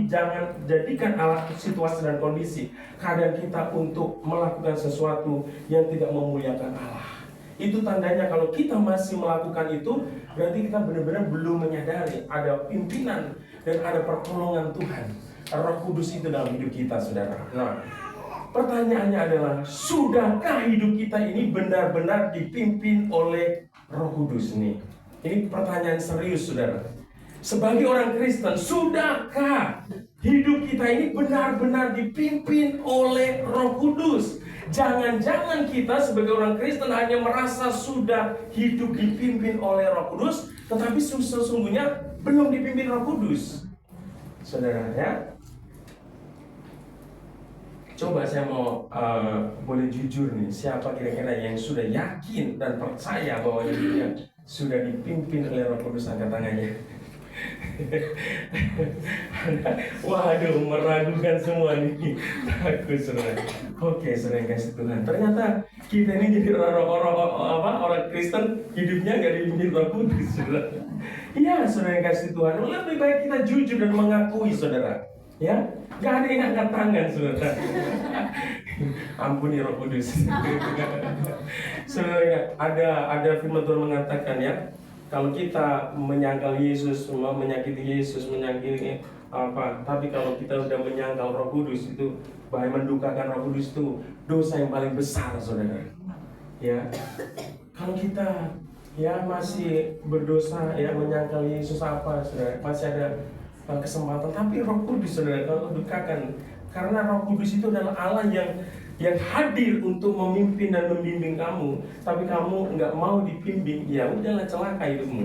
jangan jadikan situasi dan kondisi keadaan kita untuk melakukan sesuatu yang tidak memuliakan Allah. Itu tandanya kalau kita masih melakukan itu, berarti kita benar-benar belum menyadari ada pimpinan dan ada pertolongan Tuhan, Roh Kudus itu dalam hidup kita, saudara. Nah, pertanyaannya adalah, sudahkah hidup kita ini benar-benar dipimpin oleh Roh Kudus nih? Ini pertanyaan serius, saudara. Sebagai orang Kristen, sudahkah hidup kita ini benar-benar dipimpin oleh Roh Kudus? Jangan-jangan kita sebagai orang Kristen hanya merasa sudah hidup dipimpin oleh Roh Kudus, tetapi sesungguhnya belum dipimpin Roh Kudus. Saudara, ya. Coba saya mau boleh jujur nih, siapa kira-kira yang sudah yakin dan percaya bahwa hidupnya sudah dipimpin oleh Roh Kudus? Angkat tangannya. Waduh, meragukan semua nih. Takut, saudara. Oke, saudara kasih Tuhan. Ternyata kita ini jadi orang Kristen hidupnya gak dipimpin Roh Kudus, saudara. Iya, saudara kasih Tuhan. Lebih baik kita jujur dan mengakui, saudara. Ya, gak ada yang angkat tangan, saudara. Ampuni Roh Kudus. Saudara, ada firman Tuhan mengatakan, ya, kalau kita menyangkal Yesus, menyakiti Yesus, menyakiti apa, tapi kalau kita sudah menyangkal Roh Kudus, itu bahaya, mendukakan Roh Kudus itu dosa yang paling besar, saudara. Ya, kalau kita ya masih berdosa, ya menyangkal Yesus apa, saudara, masih ada kesempatan. Tapi Roh Kudus, saudara, kalau dukakan, karena Roh Kudus itu adalah Allah yang hadir untuk memimpin dan membimbing kamu, tapi kamu nggak mau dibimbing, ya udahlah, celaka hidupmu.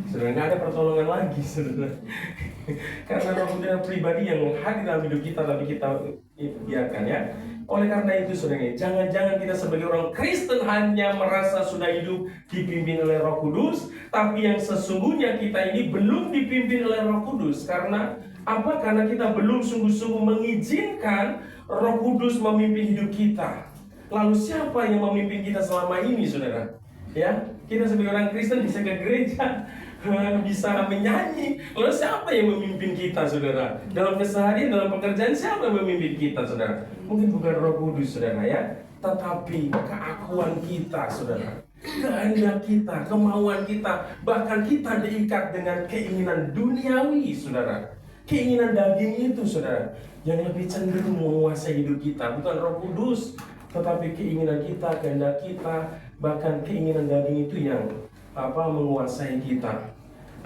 Saudara, nggak ada pertolongan lagi, saudara. Karena Roh Kudus pribadi yang hadir dalam hidup kita, tapi kita biarkan, ya. Oleh karena itu, saudara, jangan-jangan kita sebagai orang Kristen hanya merasa sudah hidup dipimpin oleh Roh Kudus, tapi yang sesungguhnya kita ini belum dipimpin oleh Roh Kudus. Karena apa? Karena kita belum sungguh-sungguh mengizinkan Roh Kudus memimpin hidup kita. Lalu siapa yang memimpin kita selama ini, saudara? Ya, kita sebagai orang Kristen bisa ke gereja, bisa menyanyi. Lalu siapa yang memimpin kita, saudara? Dalam keseharian, dalam pekerjaan, siapa yang memimpin kita, saudara? Mungkin bukan Roh Kudus, saudara, ya, tetapi keakuan kita, saudara. Kehendak kita, kemauan kita, bahkan kita diikat dengan keinginan duniawi, saudara. Keinginan daging itu, saudara, yang lebih cenderung menguasai hidup kita. Bukan Roh Kudus, tetapi keinginan kita, kehendak kita, bahkan keinginan daging itu yang menguasai kita.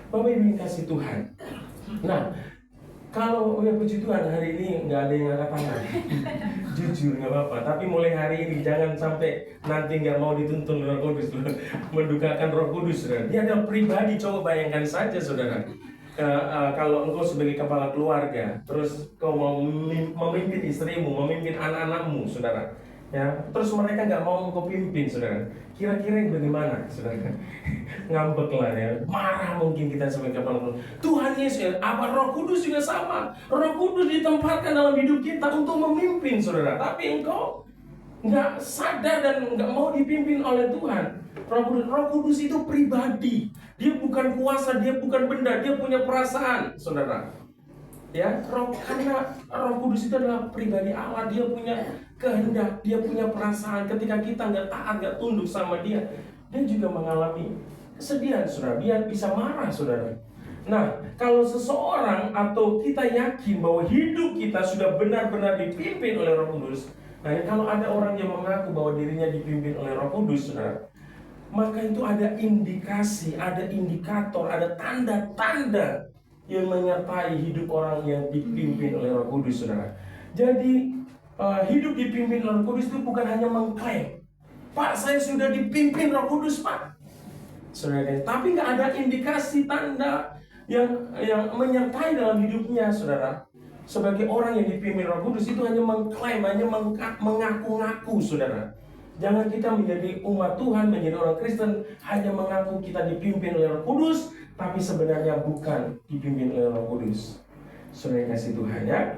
Bapak Ibu kasih Tuhan. Nah, kalau puji Tuhan hari ini nggak ada yang angkat tangan, jujur nggak apa-apa. Tapi mulai hari ini jangan sampai nanti nggak mau dituntun Roh Kudus, mendukakan Roh Kudus, saudara. Dia ada pribadi. Coba bayangkan saja, saudara. Kalau engkau sebagai kepala keluarga, terus kau mau memimpin istrimu, memimpin anak-anakmu, saudara, ya, terus mereka nggak mau engkau pimpin, saudara, kira-kira yang bagaimana, saudara? Ngambek lah, ya, marah mungkin kita sebagai kepala keluarga. Tuhan Yesus, ya, apa Roh Kudus juga sama. Roh Kudus ditempatkan dalam hidup kita untuk memimpin, saudara, tapi engkau nggak sadar dan nggak mau dipimpin oleh Tuhan. Roh Kudus itu pribadi. Dia bukan kuasa, dia bukan benda, dia punya perasaan, saudara. Ya, karena Roh Kudus itu adalah pribadi Allah, dia punya kehendak, dia punya perasaan. Ketika kita nggak taat, nggak tunduk sama dia juga mengalami kesedihan, saudara. Dia bisa marah, saudara. Nah, kalau seseorang atau kita yakin bahwa hidup kita sudah benar-benar dipimpin oleh Roh Kudus, nah, kalau ada orang yang mengaku bahwa dirinya dipimpin oleh Roh Kudus, saudara, maka itu ada indikasi, ada indikator, ada tanda-tanda yang menyertai hidup orang yang dipimpin oleh Roh Kudus, saudara. Jadi hidup dipimpin oleh Roh Kudus itu bukan hanya mengklaim, Pak, saya sudah dipimpin Roh Kudus, Pak, saudara. Tapi nggak ada indikasi, tanda yang menyertai dalam hidupnya, saudara. Sebagai orang yang dipimpin Roh Kudus itu hanya mengklaim, hanya mengaku-ngaku, saudara. Jangan kita menjadi umat Tuhan, menjadi orang Kristen, hanya mengaku kita dipimpin oleh Roh Kudus, tapi sebenarnya bukan dipimpin oleh Roh Kudus. Saudara kasih Tuhan, ya.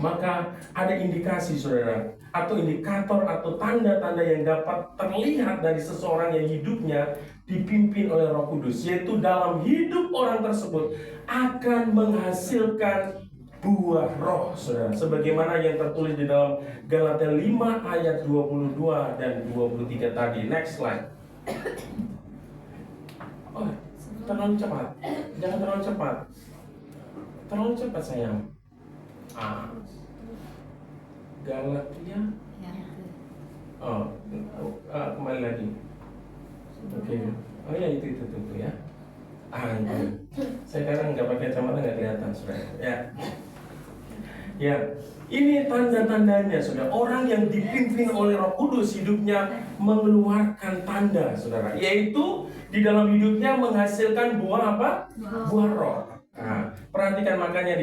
maka ada indikasi saudara, atau indikator atau tanda-tanda yang dapat terlihat dari seseorang yang hidupnya dipimpin oleh Roh Kudus, yaitu dalam hidup orang tersebut akan menghasilkan buah roh, saudara, sebagaimana yang tertulis di dalam Galatia 5 ayat 22 dan 23 tadi. Next slide. Oh, terlalu cepat. Jangan terlalu cepat. Terlalu cepat sayang. Galatia. Kembali lagi. Oke. Oh ya, itu ya. Itu. Saya sekarang nggak pakai kacamata, nggak kelihatan, saudara. Ya, ini tanda-tandanya, saudara. Orang yang dipimpin oleh Roh Kudus hidupnya mengeluarkan tanda, saudara. Yaitu di dalam hidupnya menghasilkan buah apa? Buah roh. Nah, perhatikan makanya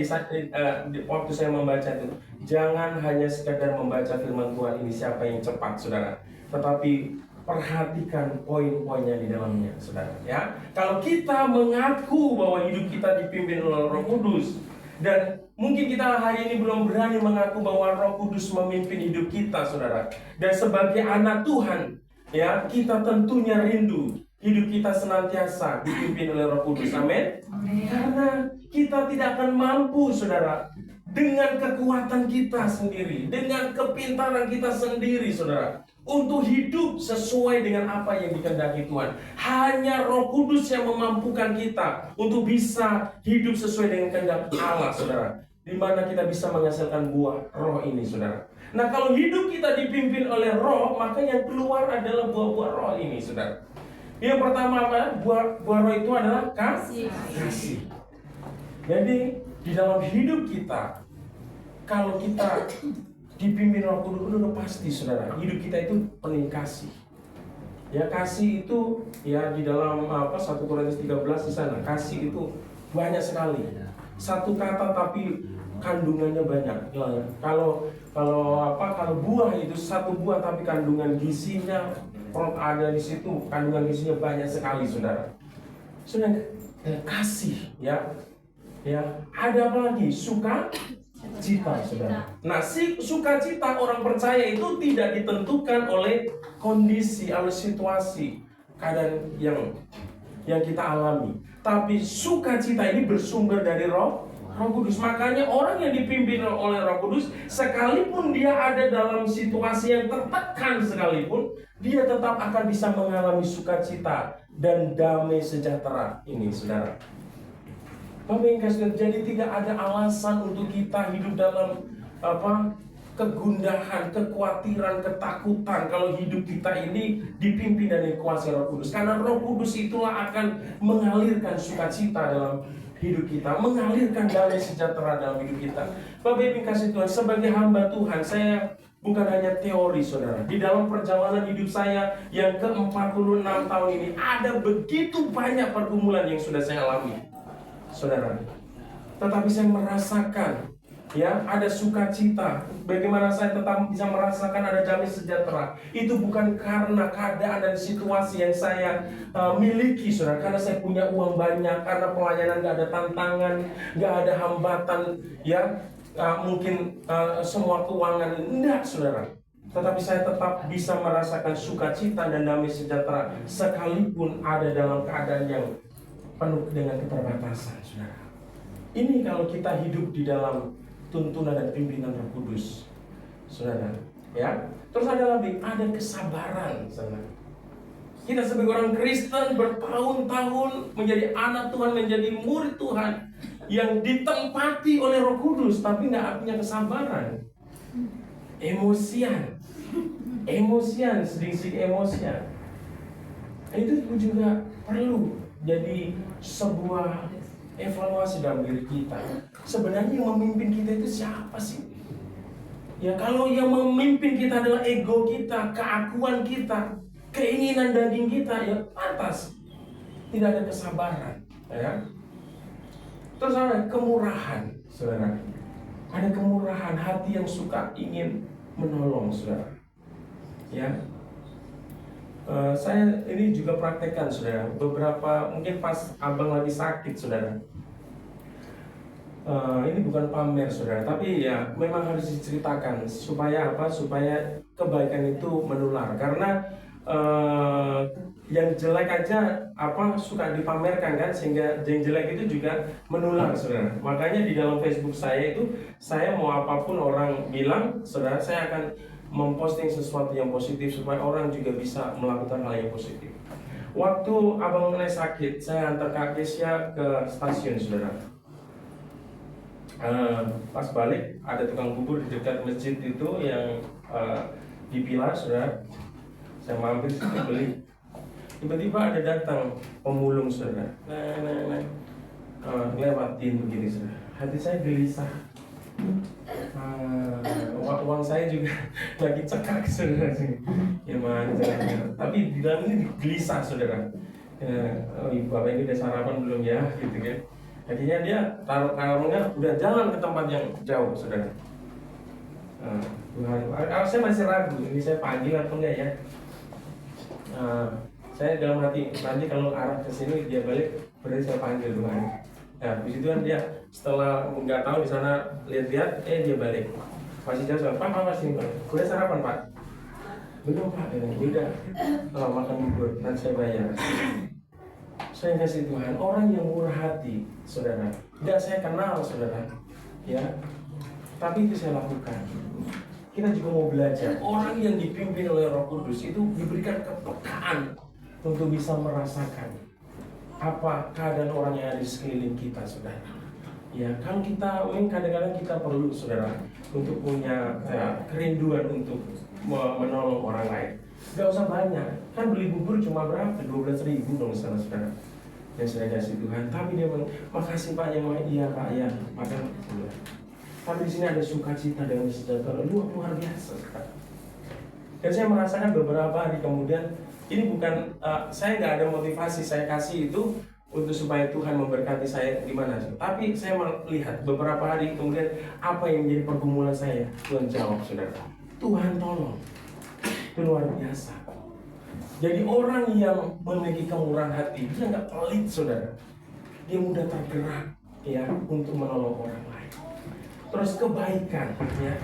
waktu saya membaca itu, jangan hanya sekadar membaca firman Tuhan ini siapa yang cepat, saudara. Tetapi perhatikan poin-poinnya di dalamnya, saudara. Ya, kalau kita mengaku bahwa hidup kita dipimpin oleh Roh Kudus, dan mungkin kita hari ini belum berani mengaku bahwa Roh Kudus memimpin hidup kita, saudara. Dan sebagai anak Tuhan, ya, kita tentunya rindu hidup kita senantiasa dipimpin oleh Roh Kudus. Amin. Karena kita tidak akan mampu, saudara, dengan kekuatan kita sendiri, dengan kepintaran kita sendiri, saudara, untuk hidup sesuai dengan apa yang dikehendaki Tuhan. Hanya Roh Kudus yang memampukan kita untuk bisa hidup sesuai dengan kehendak Allah, saudara. Di mana kita bisa menghasilkan buah roh ini, saudara. Nah, kalau hidup kita dipimpin oleh roh, maka yang keluar adalah buah-buah roh ini, saudara. Yang pertama apa? Buah roh itu adalah kasih. Jadi di dalam hidup kita, kalau kita dipimpin Roh Kudus, udah pasti, saudara, hidup kita itu penuh kasih. Ya, kasih itu ya di dalam 1 Korintus 13 di sana, kasih itu banyak sekali. Satu kata tapi kandungannya banyak. Ya, kalau buah itu satu buah tapi kandungan gizinya ada di situ, kandungan gizinya banyak sekali, saudara. Sudah kasih, ya. Ya, ada apa lagi? Sukacita, saudara. Nah, sukacita orang percaya itu tidak ditentukan oleh kondisi atau situasi keadaan yang kita alami, tapi sukacita ini bersumber dari Roh Kudus. Makanya orang yang dipimpin oleh Roh Kudus, sekalipun dia ada dalam situasi yang tertekan sekalipun, dia tetap akan bisa mengalami sukacita dan damai sejahtera ini, saudara. Bapak yang kasih, jadi tidak ada alasan untuk kita hidup dalam kegundahan, kekhawatiran, ketakutan kalau hidup kita ini dipimpin dan dikuasai Roh Kudus. Karena Roh Kudus itulah akan mengalirkan sukacita dalam hidup kita, mengalirkan damai sejahtera dalam hidup kita. Bapak Ibu kasih Tuhan, sebagai hamba Tuhan, saya bukan hanya teori, saudara. Di dalam perjalanan hidup saya yang ke-46 tahun ini, ada begitu banyak pergumulan yang sudah saya alami, saudara. Tetapi saya merasakan, ya, ada sukacita. Bagaimana saya tetap bisa merasakan ada damai sejahtera? Itu bukan karena keadaan dan situasi yang saya miliki, saudara. Karena saya punya uang banyak, karena pelayanan gak ada tantangan, gak ada hambatan, ya, mungkin semua keuangan. Enggak, saudara. Tetapi saya tetap bisa merasakan sukacita dan damai sejahtera sekalipun ada dalam keadaan yang penuh dengan keterbatasan, saudara. Ini kalau kita hidup di dalam tuntunan dan pimpinan Roh Kudus, saudara, ya. Terus ada lagi, ada kesabaran, saudara. Kita sebagai orang Kristen bertahun-tahun menjadi anak Tuhan, menjadi murid Tuhan yang ditempati oleh Roh Kudus, tapi nggak punya kesabaran, emosian, sedikit emosian. Itu juga perlu jadi sebuah evaluasi dalam diri kita. Sebenarnya yang memimpin kita itu siapa sih? Ya, kalau yang memimpin kita adalah ego kita, keakuan kita, keinginan daging kita, ya pantas tidak ada kesabaran, ya. Terus ada kemurahan, saudara. Ada kemurahan hati yang suka ingin menolong, saudara. Ya. Saya ini juga praktekkan, saudara. Beberapa mungkin pas abang lagi sakit, saudara. ini bukan pamer saudara, tapi ya memang harus diceritakan supaya apa? Supaya kebaikan itu menular. Karena yang jelek aja suka dipamerkan kan, sehingga yang jelek itu juga menular saudara. Makanya di dalam Facebook saya itu, saya mau apapun orang bilang saudara, saya akan memposting sesuatu yang positif supaya orang juga bisa melakukan hal yang positif. Waktu abang Nene sakit, saya antar Kak Kesia ke stasiun saudara. Pas balik ada tukang bubur di dekat masjid itu yang di Pilar saudara. Saya mampir situ beli. Tiba-tiba ada datang pemulung saudara. Lewatin begini saudara. Hati saya gelisah. Uang saya juga lagi cekak saudara sih. Ya manja. Tapi di dalam ini gelisah saudara. Bapak ini udah sarapan belum ya? Gitu kan. Akhirnya dia taruh karungnya, udah jalan ke tempat yang jauh saudara. Saya masih ragu, ini saya panggil atau enggak ya? Saya dalam hati, nanti kalau arah ke sini dia balik, berarti saya panggil Tuhan. Nah, di situ kan dia setelah nggak tahu di sana lihat-lihat, dia balik. Masih jauh, Pak sini Pak. Udah sarapan Pak? Belum Pak, udah. Makan bubur, nanti saya bayar. Saya kasih Tuhan, orang yang murah hati, saudara. Tidak saya kenal, saudara. Ya, tapi itu saya lakukan. Kita juga mau belajar. Orang yang dipimpin oleh Roh Kudus itu diberikan kepekaan untuk bisa merasakan apa keadaan orang yang ada di sekeliling kita, saudara. Ya, kan kita, kadang-kadang kita perlu, saudara, untuk punya kerinduan untuk menolong orang lain. Gak usah banyak, kan beli bubur cuma berapa? 12.000 dong saudara. Yang saya kasih Tuhan, tapi dia makasih Pak, yang iya Pak ya, makan. Tapi di sini ada sukacita dengan sejahtera luar biasa. Dan saya merasakan beberapa hari kemudian, ini bukan saya nggak ada motivasi saya kasih itu untuk supaya Tuhan memberkati saya di mana, tapi saya melihat beberapa hari kemudian apa yang menjadi pergumulan saya. Tuhan jawab saudara, Tuhan tolong. Itu luar biasa. Jadi orang yang memiliki kemurahan hati, dia nggak pelit saudara. Dia mudah tergerak ya untuk menolong orang lain. Terus kebaikan ya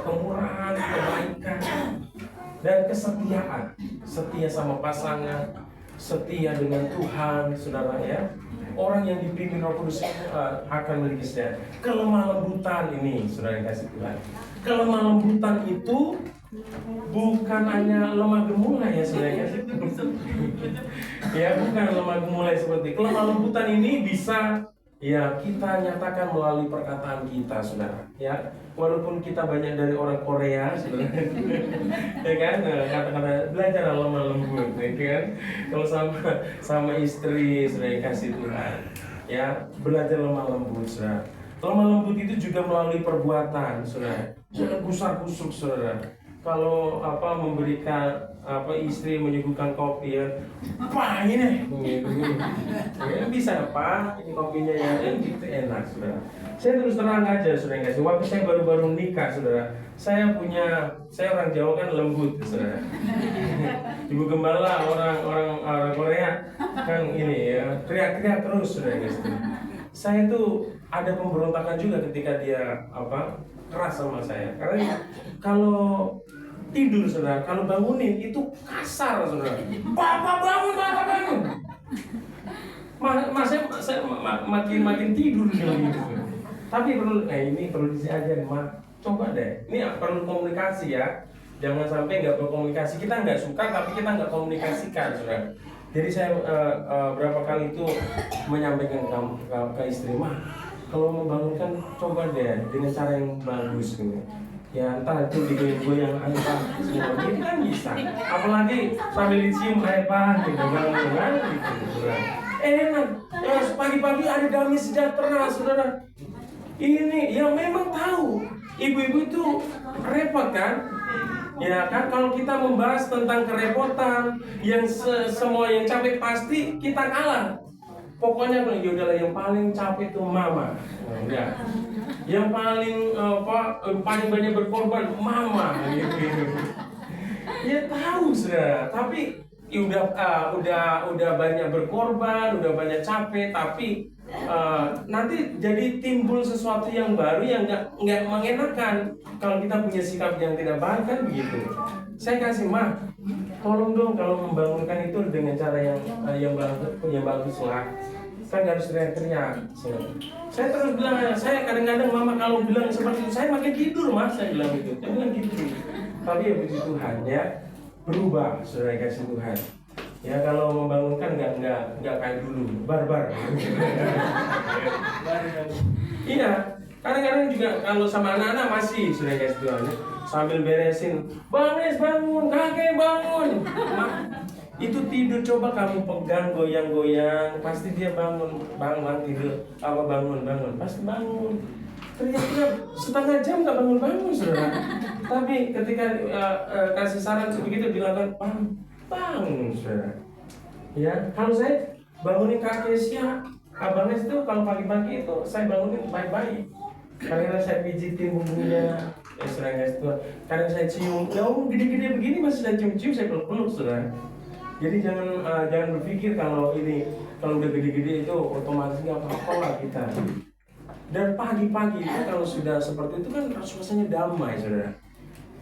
kemurahan, kebaikan dan kesetiaan. Setia sama pasangan, setia dengan Tuhan, saudara ya. Orang yang dipimpin Roh Kudus akan memiliki setia. Kelemah lembutan ini, saudara yang kasih Tuhan. Kelemah lembutan itu bukan hanya lemah gemulai ya saudara. Ya bukan lemah gemulai seperti kelemah lembutan ini bisa ya kita nyatakan melalui perkataan kita saudara. Ya walaupun kita banyak dari orang Korea saudara. Ya kan kata-kata belajar lemah lembut, ya kan. Kalau sama istri saudara yang kasih Tuhan. Ya belajar lemah lembut saudara. Lemah lembut itu juga melalui perbuatan saudara. Jangan gusar-gusuk saudara. Kalau memberikan istri menyuguhkan kopi ya, Pak ini ya, bisa Pak ini kopinya ya, gitu enak saudara. Saya terus terang aja saudara kasih. Waktu saya baru-baru nikah saudara, saya orang Jawa kan lembut saudara. Ibu gembala orang Korea kan ini ya teriak-teriak terus saudara kasih. Saya tuh ada pemberontakan juga ketika dia keras sama saya, karena kalau tidur saudara, kalau bangunin itu kasar saudara. Bapak bangun. Saya makin tidur gitu. Tapi ini perlu diajarin coba deh. Ini perlu komunikasi ya. Jangan sampai nggak berkomunikasi. Kita nggak suka tapi kita nggak komunikasikan saudara. Jadi saya berapa kali itu menyampaikan ke istri, kalau membangunkan coba deh dengan cara yang bagus gitu. Ya entah itu digoyang apa semua ini kan bisa. Apalagi sambil dicium apa gitu kan gitu. Enak. Ya pagi-pagi ada damai sejahtera saudara. Ini yang memang tahu ibu-ibu itu repot kan? Ya kan kalau kita membahas tentang kerepotan yang semua yang capek pasti kita kalah. Pokoknya kalau yaudahlah yang paling capek itu mama. Ya. Yang paling banyak berkorban mama gitu. Ya tahu saudara, tapi udah banyak berkorban, udah banyak capek, tapi nanti jadi timbul sesuatu yang baru yang nggak mengenakan kalau kita punya sikap yang tidak baik kan begitu. Saya kasih tolong dong kalau membangunkan itu dengan cara yang bagus lah. Kan harus teriak-teriak. Saya terus bilang, saya kadang-kadang mama kalau bilang seperti itu, saya makin tidur saya bilang itu. Saya bilang gitu. Tapi ya puji Tuhan ya, berubah saudara kasih Tuhan. Ya kalau membangunkan nggak kayak dulu, barbar. Iya, kadang-kadang juga kalau sama anak-anak masih sudah kasih Tuhan sambil beresin, bangun, kakek bangun. Itu tidur, coba kamu pegang goyang-goyang, pasti dia bangun tidur, bangun, pasti bangun. Teriak-teriak setengah jam nggak bangun saudara. Tapi ketika kasih saran begitu dilakukan, bangun saudara. Ya, kalau saya bangunin kakek abangnya itu kalau pagi-pagi itu saya bangunin baik-baik. Karena saya pijitin punggungnya, saudara itu. Kadang saya cium, gede-gede begini masih saya cium-cium, saya peluk-peluk saudara. Jadi jangan berpikir kalau udah gede-gede itu otomatis nggak apa-apa lah kita. Dan pagi-pagi itu kalau sudah seperti itu kan suasananya damai saudara.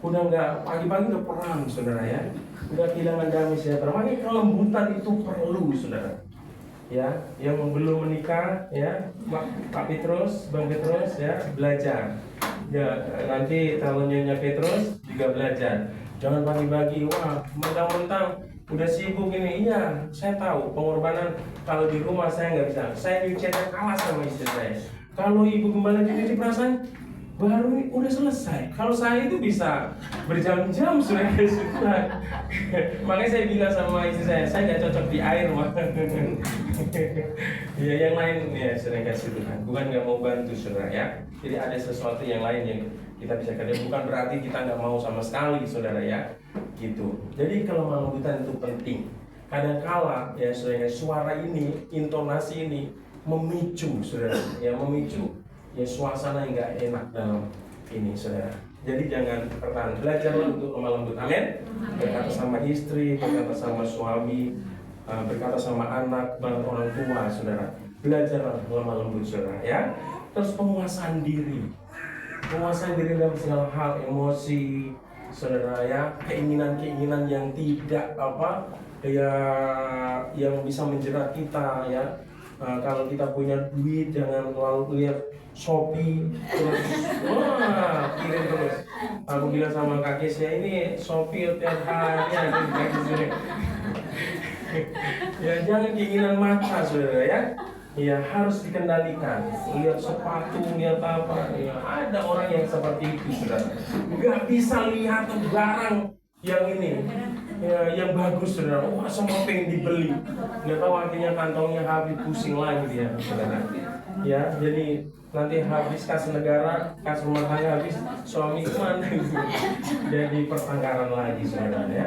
Udah nggak pagi-pagi udah perang saudara ya. Udah kehilangan damai sejahtera. Makanya kelembutan itu perlu saudara. Ya, yang belum menikah ya, Pak Petrus, Bang Petrus ya belajar. Ya nanti calonnya Petrus juga belajar. Jangan pagi-pagi mentang-mentang udah sibuk ini. Iya, saya tahu pengorbanan kalau di rumah saya nggak bisa. Saya nyucinya kalah sama istri saya. Kalau ibu kembali cuci perasaan baru udah selesai. Kalau saya itu bisa berjam-jam sudah kesukaan. Makanya saya bilang sama istri saya nggak cocok di air ya yang lain ya sudah kasih Tuhan. Bukan nggak mau bantu saudara ya. Jadi ada sesuatu yang lain yang kita bisa kerja. Bukan berarti kita nggak mau sama sekali saudara ya. Gitu. Jadi kelembutan itu penting. Kadang-kala ya saudara, suara ini, intonasi ini memicu saudara, ya memicu ya suasana yang nggak enak dalam ini saudara. Jadi jangan pernah belajarlah untuk lemah lembut, amin. Berkata sama istri, berkata sama suami, berkata sama anak, bahkan orang tua saudara. Belajarlah lemah lembut saudara ya. Terus penguasaan diri dalam segala hal, emosi saudara ya, keinginan yang tidak yang bisa menjerat kita ya. Kalau kita punya duit jangan lalu lihat Shopee terus kirim terus. Aku bilang sama kakek saya ini Shopee tiap hari ya jangan keinginan mata saudara ya. Ya harus dikendalikan. Lihat sepatu, lihat apa ya, ada orang yang seperti itu saudara. Nggak bisa lihat barang yang ini ya, yang bagus saudara. Semua pengen dibeli. Nggak tahu artinya kantongnya habis, pusing lagi dia saudara. Ya jadi nanti habis kas negara, kas rumah tangga habis, suami kemana gitu. Jadi pertengkaran lagi saudara ya.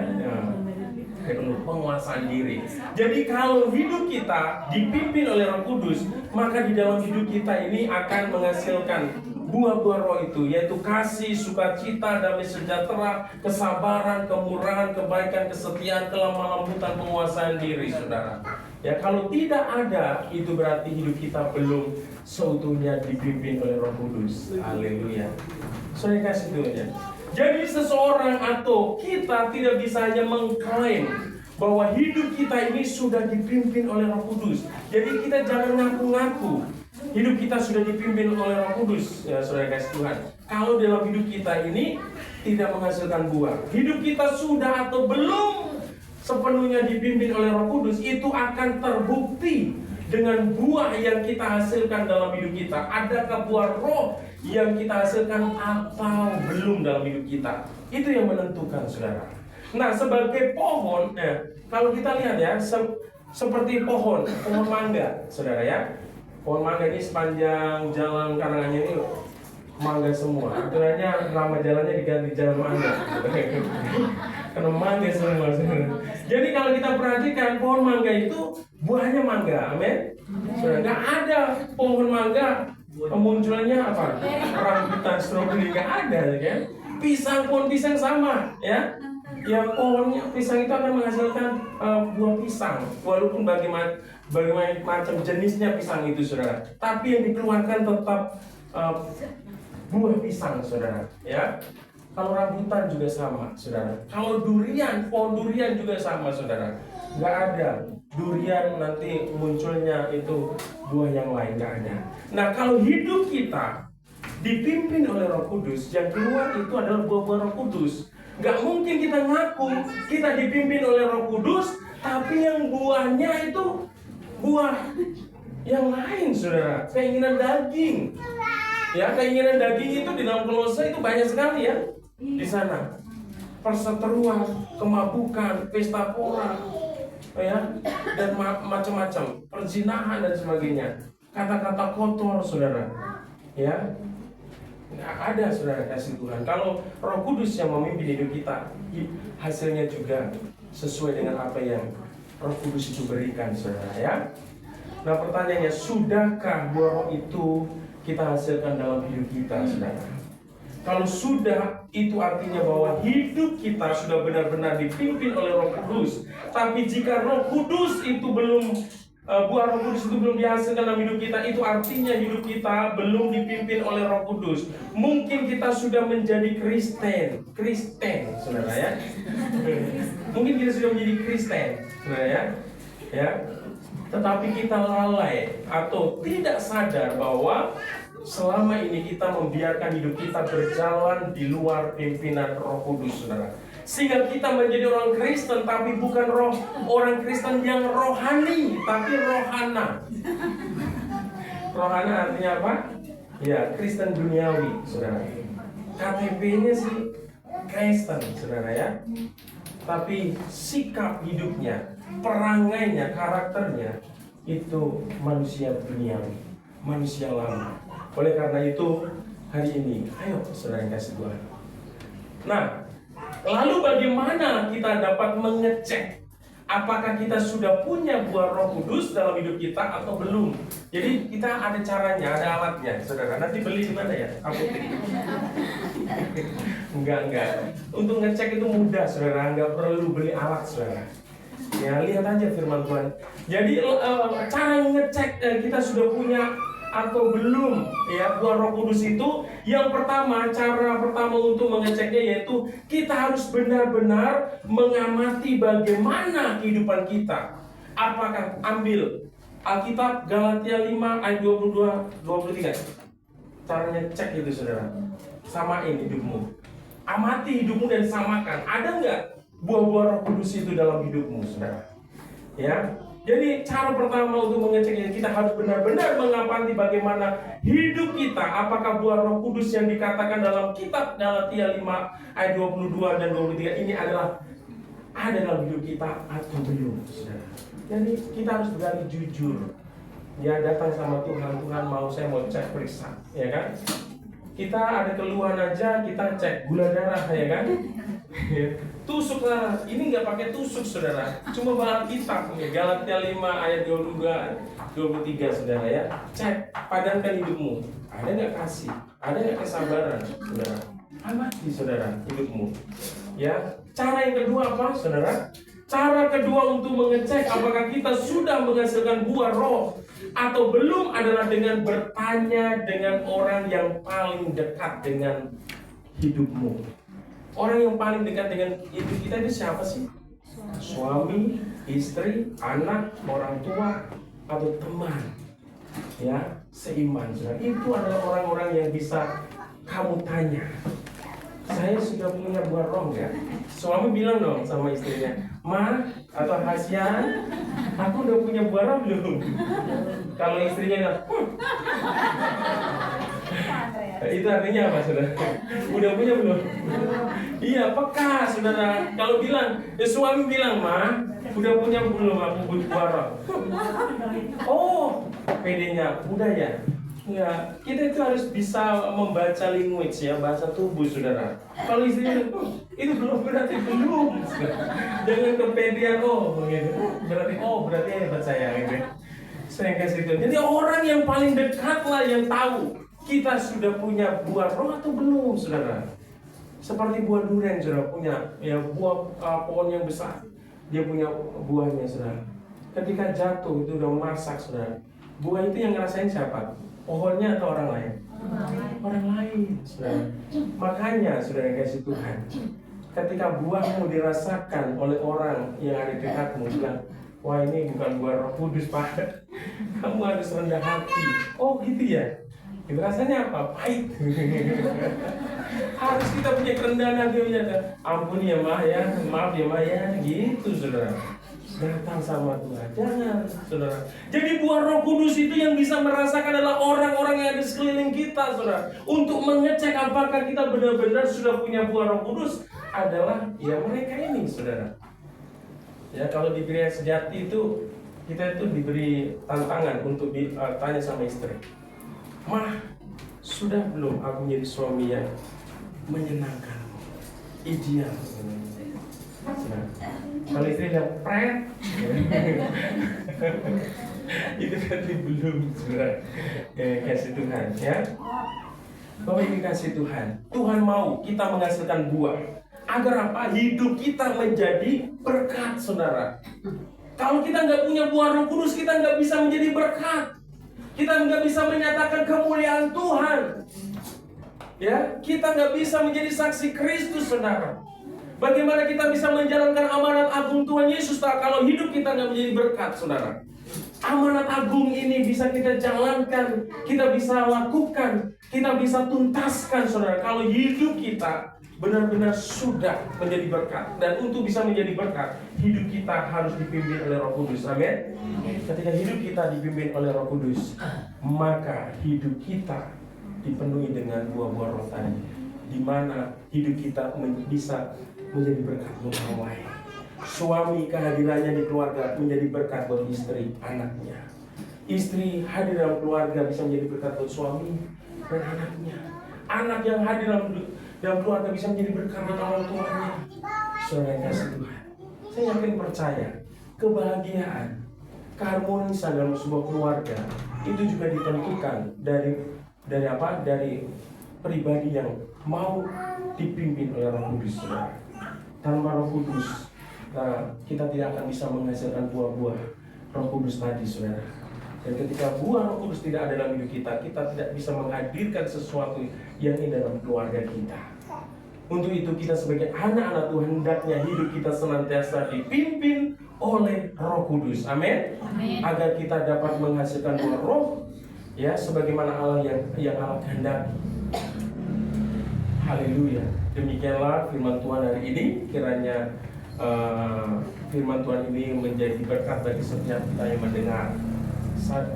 Perlu penguasaan diri. Jadi kalau hidup kita dipimpin oleh Roh Kudus, maka di dalam hidup kita ini akan menghasilkan buah-buah roh itu, yaitu kasih, sukacita, damai sejahtera, kesabaran, kemurahan, kebaikan, kesetiaan, kelemah lembutan, penguasaan diri, saudara. Ya kalau tidak ada, itu berarti hidup kita belum seutuhnya dipimpin oleh Roh Kudus. Haleluya. Saya kasih dulu ya. Jadi seseorang atau kita tidak bisa hanya mengklaim bahwa hidup kita ini sudah dipimpin oleh Roh Kudus. Jadi kita jangan ngaku-ngaku hidup kita sudah dipimpin oleh Roh Kudus, ya saudara kasih Tuhan. Kalau dalam hidup kita ini tidak menghasilkan buah, hidup kita sudah atau belum sepenuhnya dipimpin oleh Roh Kudus, itu akan terbukti dengan buah yang kita hasilkan dalam hidup kita. Adakah buah roh yang kita hasilkan atau belum dalam hidup kita? Itu yang menentukan saudara. Nah sebagai pohon, kalau kita lihat ya, seperti pohon mangga saudara ya. Pohon mangga ini sepanjang jalan Karanganyar ini mangga semua. Aturannya nama jalannya diganti jalan mangga. Karena mangga semua. Jadi kalau kita perhatikan pohon mangga itu buahnya mangga, amin. Sudah nggak ada pohon mangga kemunculannya apa? Rambutan, stroberi nggak ada, kan? Pisang pun pisang sama, ya. Ya pohonnya pisang itu akan menghasilkan buah pisang, walaupun berbagai macam jenisnya pisang itu, saudara. Tapi yang dikeluarkan tetap buah pisang, saudara. Ya, kalau rambutan juga sama, saudara. Kalau durian, pohon durian juga sama, saudara. Nggak ada durian nanti munculnya itu buah yang lain, nggak ada. Nah, kalau hidup kita dipimpin oleh Roh Kudus, yang keluar itu adalah buah-buah Roh Kudus. Nggak mungkin kita ngaku kita dipimpin oleh Roh Kudus, tapi yang buahnya itu buah yang lain, saudara. Keinginan daging. Ya, keinginan daging itu di dalam Kolose itu banyak sekali ya. Di sana perseteruan, kemabukan, pesta pora, ya, dan macam-macam, perzinahan dan sebagainya. Kata-kata kotor, saudara. Ya, nggak ada, saudara, kasih Tuhan. Kalau Roh Kudus yang memimpin hidup kita, hasilnya juga sesuai dengan apa yang Roh Kudus itu berikan, saudara, ya. Nah, pertanyaannya, sudahkah buah roh itu kita hasilkan dalam hidup kita, saudara? Kalau sudah, itu artinya bahwa hidup kita sudah benar-benar dipimpin oleh Roh Kudus. Tapi jika Roh Kudus itu belum, buah Roh Kudus itu belum dihasilkan dalam hidup kita, itu artinya hidup kita belum dipimpin oleh Roh Kudus. Mungkin kita sudah menjadi Kristen, saudara, ya. Mungkin kita sudah menjadi Kristen, saudara, ya. Tetapi kita lalai atau tidak sadar bahwa selama ini kita membiarkan hidup kita berjalan di luar pimpinan Roh Kudus, saudara. Sehingga kita menjadi orang Kristen, tapi bukan orang Kristen yang rohani, tapi rohana. Rohana artinya apa? Ya, Kristen duniawi, saudara. KTP-nya sih Kristen, saudara, ya. Tapi sikap hidupnya, perangainya, karakternya itu manusia duniawi, manusia lama. Oleh karena itu, hari ini, ayo saudara yang kasih Tuhan. Nah, lalu bagaimana kita dapat mengecek apakah kita sudah punya buah Roh Kudus dalam hidup kita atau belum? Jadi kita ada caranya, ada alatnya, saudara. Nanti beli di mana ya? Apotek. Enggak. Untuk ngecek itu mudah, saudara. Enggak perlu beli alat, saudara. Ya, lihat aja firman Tuhan. Jadi cara ngecek kita sudah punya atau belum ya buah Roh Kudus itu, yang pertama, cara pertama untuk mengeceknya yaitu kita harus benar-benar mengamati bagaimana kehidupan kita. Apakah, ambil Alkitab Galatia 5 ayat 22-23. Caranya cek itu, saudara. Samain hidupmu. Amati hidupmu dan samakan. Ada nggak buah-buah Roh Kudus itu dalam hidupmu, saudara? Ya. Jadi cara pertama untuk mengeceknya, kita harus benar-benar mengamati bagaimana hidup kita. Apakah buah Roh Kudus yang dikatakan dalam kitab Galatia 5 ayat 22 dan 23 ini adalah ada dalam hidup kita atau belum, saudara. Jadi kita harus berani jujur. Ya, datang sama Tuhan, Tuhan saya mau cek periksa, ya kan? Kita ada keluhan aja, kita cek gula darah, ya kan? Tusuk lah, ini nggak pakai tusuk, saudara. Cuma bahan kitab, ya. Galatia 5 ayat 22-23, saudara, ya. Cek, padankan hidupmu. Ada nggak kasih? Ada nggak kesabaran, saudara? Amati, saudara, hidupmu. Ya, cara yang kedua apa, saudara? Cara kedua untuk mengecek apakah kita sudah menghasilkan buah roh atau belum adalah dengan bertanya dengan orang yang paling dekat dengan hidupmu. Orang yang paling dekat dengan hidup kita itu siapa sih? Suami, istri, anak, orang tua, atau teman. Ya, seiman. Itu adalah orang-orang yang bisa kamu tanya. Saya sudah punya buah roh nggak? Suami bilang dong sama istrinya, Ma atau Hasyan, aku udah punya buah roh belum? Kalau istrinya bilang, itu artinya apa, saudara? Udah punya belum? Iya, peka, saudara. Kalau bilang, suami bilang, Ma, udah punya belum aku buah roh? Oh, pedenya, udah ya? Ya, kita itu harus bisa membaca language, ya, bahasa tubuh, saudara. Kalau istrinya itu belum, berarti belum. Jangan kepedean, berarti hebat saya, gitu. Saya kasih itu. Jadi orang yang paling dekat lah yang tahu kita sudah punya buah roh atau belum, saudara. Seperti buah durian, saudara, punya ya buah pohon yang besar, dia punya buahnya, saudara. ketika jatuh itu udah masak, saudara. Buah itu yang ngerasain siapa? Pohonnya atau orang lain? Orang lain, saudara. Makanya, saudara yang kasih Tuhan, ketika buahmu dirasakan oleh orang yang ada di dekatmu, bilang, wah ini bukan buah Roh Kudus, Pak. Kamu harus rendah hati. Oh gitu ya? Itu rasanya apa? Pahit. Harus kita punya kerendahan hati, ampun ya Ma ya, maaf ya Ma ya, gitu saudara. Datang sama Tuhan, jangan saudara. Jadi buah Roh Kudus itu yang bisa merasakan adalah orang-orang yang ada di sekeliling kita, saudara. Untuk mengecek apakah kita benar-benar sudah punya buah Roh Kudus adalah ya mereka ini, saudara. Ya kalau di pria sejati itu kita itu diberi tantangan untuk tanya sama istri, Mah, sudah belum aku menjadi suami yang menyenangkan, ideal? Nah, kalau istri bilang pret, itu berarti belum, saudara. Kasih Tuhan, ya. Bapak ini kasih Tuhan. Tuhan mau kita menghasilkan buah. Agar apa? Hidup kita menjadi berkat, saudara. Kalau kita nggak punya buah Roh Kudus, kita nggak bisa menjadi berkat. Kita nggak bisa menyatakan kemuliaan Tuhan. Ya, kita nggak bisa menjadi saksi Kristus, saudara. Bagaimana kita bisa menjalankan amanat agung Tuhan Yesus kalau hidup kita nggak menjadi berkat, saudara? Amanat agung ini bisa kita jalankan, kita bisa lakukan, kita bisa tuntaskan, saudara, kalau hidup kita benar-benar sudah menjadi berkat. Dan untuk bisa menjadi berkat, hidup kita harus dipimpin oleh Roh Kudus. Amin. Ketika hidup kita dipimpin oleh Roh Kudus, maka hidup kita dipenuhi dengan buah-buah roh tadi, di mana hidup kita bisa menjadi berkat buat orang lain. Suami kehadirannya di keluarga menjadi berkat buat istri, anaknya. Istri hadir dalam keluarga bisa menjadi berkat buat suami dan anaknya. Anak yang hadir dalam keluarga bisa menjadi berkat buat orang tuanya. Saudara yang kasih Tuhan, saya yakin percaya kebahagiaan, keharmonisan dalam sebuah keluarga itu juga ditentukan dari apa? Dari pribadi yang mau dipimpin oleh Roh Kudus, saudara. Tanpa Roh Kudus, kita tidak akan bisa menghasilkan buah-buah Roh Kudus tadi, saudara. Dan ketika buah Roh Kudus tidak ada dalam hidup kita, kita tidak bisa menghadirkan sesuatu yang indah dalam keluarga kita. Untuk itu kita sebagai anak-anak Tuhan hendaknya hidup kita senantiasa dipimpin oleh Roh Kudus. Amin. Agar kita dapat menghasilkan buah Roh, ya, sebagaimana Allah yang Allah kehendaki. Haleluya. Demikianlah firman Tuhan hari ini. Kiranya firman Tuhan ini menjadi berkat bagi setiap kita yang mendengar.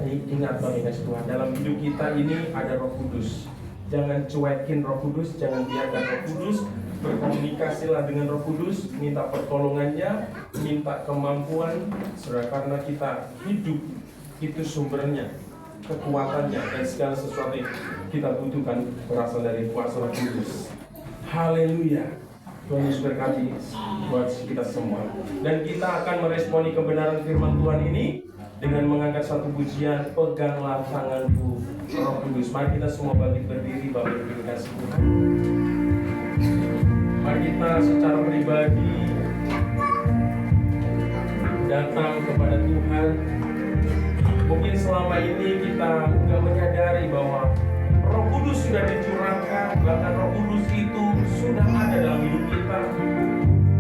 Ingat Bapak Tuhan, dalam hidup kita ini ada Roh Kudus. Jangan cuekin Roh Kudus, jangan biarkan Roh Kudus. Berkomunikasilah dengan Roh Kudus, minta pertolongannya, minta kemampuan, saudara, karena kita hidup itu sumbernya, kekuatannya, dan segala sesuatu yang kita butuhkan berasal dari kuasa Roh Kudus. Haleluya. Tuhan Yesus berkati buat kita semua. Dan kita akan meresponi kebenaran firman Tuhan ini dengan mengangkat satu pujian, Peganglah Tanganku Roh Kudus. Mari kita semua bangkit berdiri, Bapak Ibu dikasih Tuhan. Mari kita secara pribadi datang kepada Tuhan. Mungkin selama ini kita nggak menyadari bahwa Roh Kudus sudah dicurahkan, bahkan Roh Kudus itu sudah ada dalam hidup kita.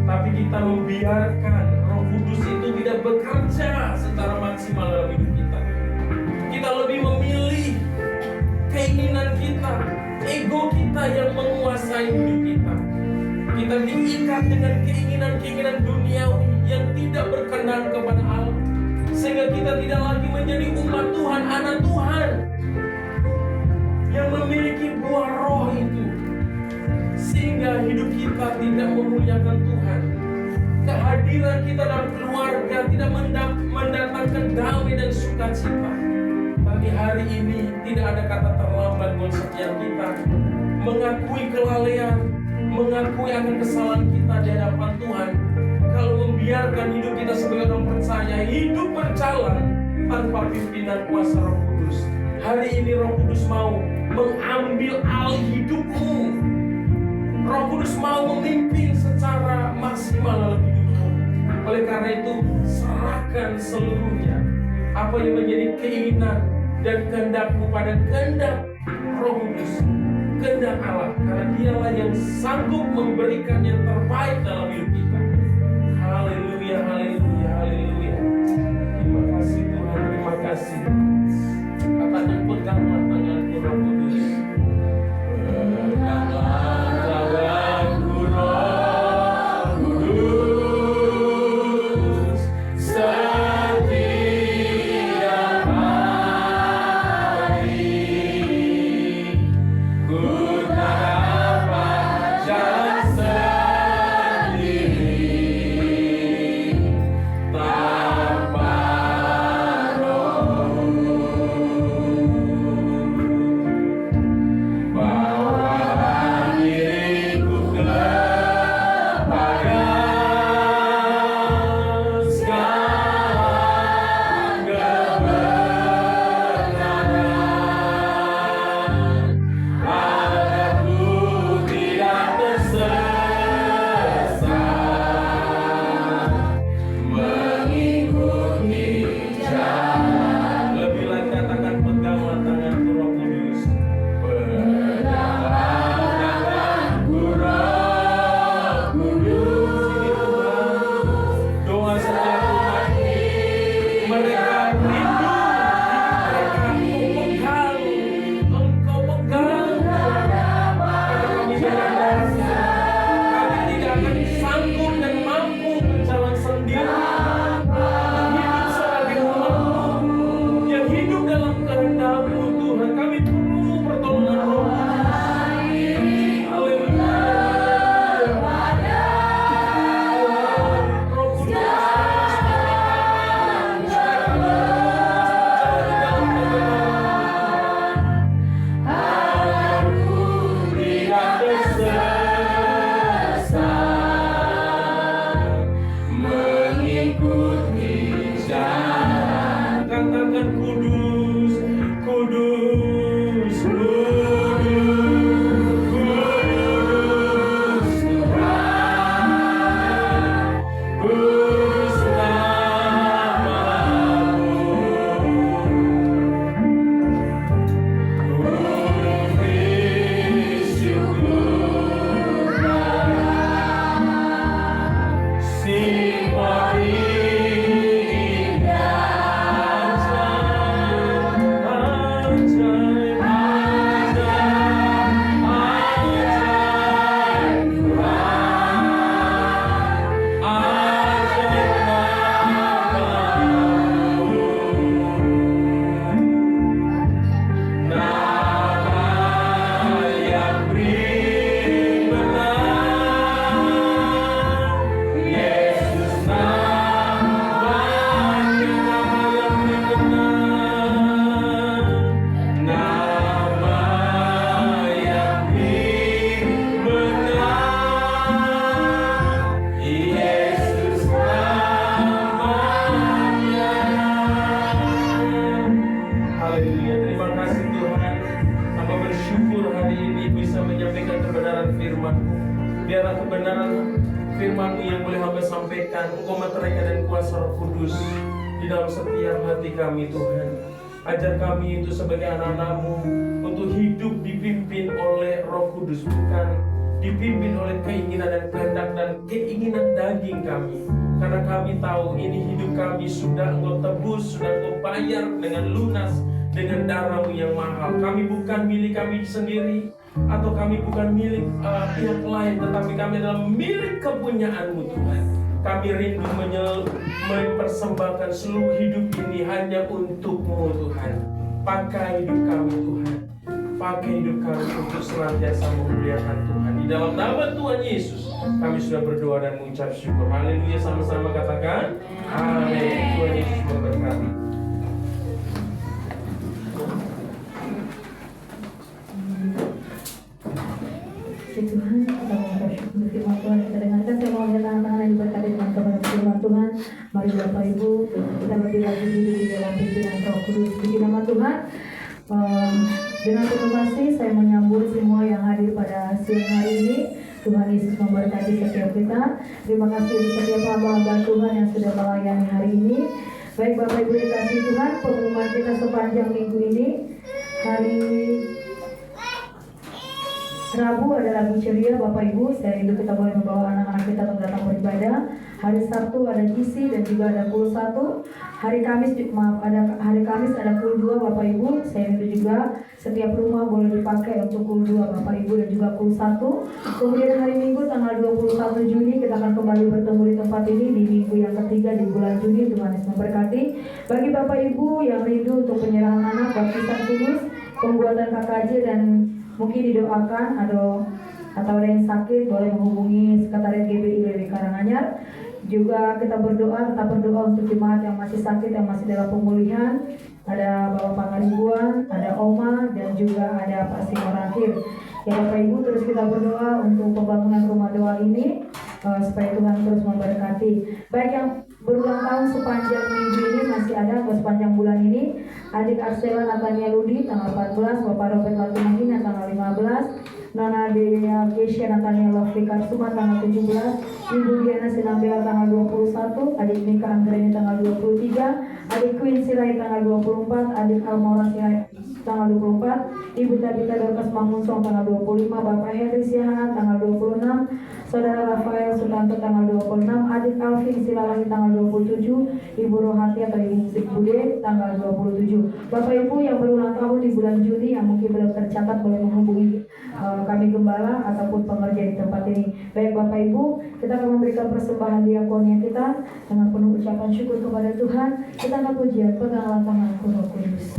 Tapi kita membiarkan Roh Kudus itu tidak bekerja secara maksimal dalam hidup kita. Kita lebih memilih keinginan kita, ego kita yang menguasai hidup kita. Kita diikat dengan keinginan-keinginan duniawi yang tidak berkenan kepada Allah, sehingga kita tidak lagi menjadi umat Tuhan, anak Tuhan yang memiliki buah roh itu, sehingga hidup kita tidak memuliakan Tuhan. Kehadiran kita dalam keluarga tidak mendatangkan damai dan sukacita. Pagi hari ini tidak ada kata terlambat buat setiap kita mengakui kelalaian, mengakui akan kesalahan kita di hadapan Tuhan. Kalau membiarkan hidup kita sebagai orang percaya, hidup berjalan tanpa pimpinan kuasa Roh Kudus. Hari ini Roh Kudus mau mengambil alih hidupmu. Roh Kudus mau memimpin secara maksimal dalam hidupmu. Oleh karena itu, serahkan seluruhnya apa yang menjadi keinginan dan kehendakmu pada kehendak Roh Kudus, kehendak Allah, karena Dialah yang sanggup memberikan yang terbaik dalam hidup kita. Haleluya, haleluya, haleluya. Terima kasih Tuhan, terima kasih. Katakan peganglah tanganku Roh Kudus. Peganglah tanganku Roh Kudus. Setiap hari ku tak dapat jalan sendiri tanpa Roh-Mu. Bawalah diriku kepada segala kebenaran, agar ku tidak tersesat mengikuti jalan. Lebih lagi katakan peganglah tanganku Roh Kudus. Peganglah tanganku Roh Kudus. Ini Tuhan, doa setiap umat mereka rindu, mereka Engkau pegang. Karena kami merasa kami tidak akan sanggup dan mampu berjalan sendiri. Hidup sebagai umat-Mu yang hidup dalam kehendak-Mu Tuhan, kami perlu pertolongan Roh Kudus. Haleluya. Roh Kudus, agar ku tidak tersesat mengikuti jalan. Katakan kudus, kudus, kudus, kudus Tuhan, kudus nama-Mu. Puji syukur simfoni indah, ajaib, ajaib, ajaib Tuhan, ajaib nama-Mu. Nama yang beri benar, Yesus namanya, nama yang beri benar, nama yang beri benar, Yesus namanya. Haleluya, terima kasih Tuhan. Hamba bersyukur hari ini bisa menyampaikan kebenaran firman-Mu. Biarlah kebenaran firman-Mu yang boleh hamba sampaikan, Engkau meteraikan dan kuasa Roh Kudus di dalam setiap hati kami Tuhan. Ajar kami itu sebagai anak-anak-Mu untuk hidup dipimpin oleh Roh Kudus, bukan dipimpin oleh keinginan dan kehendak dan keinginan daging kami. Karena kami tahu ini hidup kami sudah Engkau tebus, sudah Engkau bayar dengan lunas dengan darah-Mu yang mahal. Kami bukan milik kami sendiri, atau kami bukan milik pihak lain, tetapi kami adalah milik kepunyaan-Mu Tuhan. Kami rindu mempersembahkan seluruh hidup ini hanya untuk-Mu Tuhan. Pakai hidup kami Tuhan, pakai hidup kami untuk senantiasa memuliakan Tuhan. Di dalam nama Tuhan Yesus kami sudah berdoa dan mengucap syukur. Haleluya, sama-sama katakan amin. Tuhan Yesus memberkati. Puji Tuhan, kita mengucap syukur firman Tuhan kita dengarkan. Saya mau mengajak anak-anak yang diberkati dengan kebenaran firman Tuhan. Mari Bapak Ibu, kita lebih lagi hidup di dalam pimpinan Roh Kudus. Puji nama Tuhan. Dengan penuh kasih saya menyambut semua yang hadir pada siang hari ini. Tuhan Yesus memberkati setiap kita. Terima kasih untuk setiap hamba-hamba Tuhan yang sudah melayani hari ini. Baik Bapak Ibu dikasih Tuhan, pengumuman kita sepanjang minggu ini. Hari Rabu ada lagu ceria Bapak Ibu, saya rindu kita boleh membawa anak-anak kita untuk datang beribadah. Hari Sabtu ada GC dan juga ada Kul 1. Hari Kamis ada Kul 2 Bapak Ibu. Saya rindu juga setiap rumah boleh dipakai untuk Kul 2 Bapak Ibu dan juga Kul 1. Kemudian hari Minggu tanggal 21 Juni kita akan kembali bertemu di tempat ini di minggu yang ketiga di bulan Juni. Tuhan Yesus memberkati. Bagi Bapak Ibu yang rindu untuk penyerahan anak, baptisan kudus, pembuatan KKJ dan mungkin didoakan atau ada yang sakit boleh menghubungi Sekretariat GBI di Karanganyar. Juga kita tetap berdoa untuk jemaat yang masih sakit, yang masih dalam pemulihan. Ada Bapak Pangaribuan, ada Oma, dan juga ada Pak Simorakhir. Ya Bapak Ibu, terus kita berdoa untuk pembangunan rumah doa ini supaya Tuhan terus memberkati. Baik yang berulang tahun sepanjang minggu ini masih ada atau sepanjang bulan ini. Adik Arsela Natania Ludi tanggal 14, Bapak Robert Latumahina tanggal 15, Nona Dea Kesia Natania Lovely Karsuma tanggal 17, Ibu Diana Sinambela tanggal 21, Adik Mika Anggreni tanggal 23, Adik Queen Sirai tanggal 24, Adik Almora Sirai tanggal 24, Ibu Tabita Dorcas Mangunsong tanggal 25, Bapak Henry Siahaan tanggal 26, Saudara Rafael Sutanto tanggal 26, Adik Alvin Silalahi tanggal 27, Ibu Rohati atau Ibu Musik Bude tanggal 27. Bapak Ibu yang berulang tahun di bulan Juni yang mungkin belum tercatat boleh menghubungi kami gembala ataupun pengerja di tempat ini. Baik Bapak Ibu, kita akan memberikan persembahan diakonia kita dengan penuh ucapan syukur kepada Tuhan. Kita akan pujian peganglah tanganku Roh Kudus.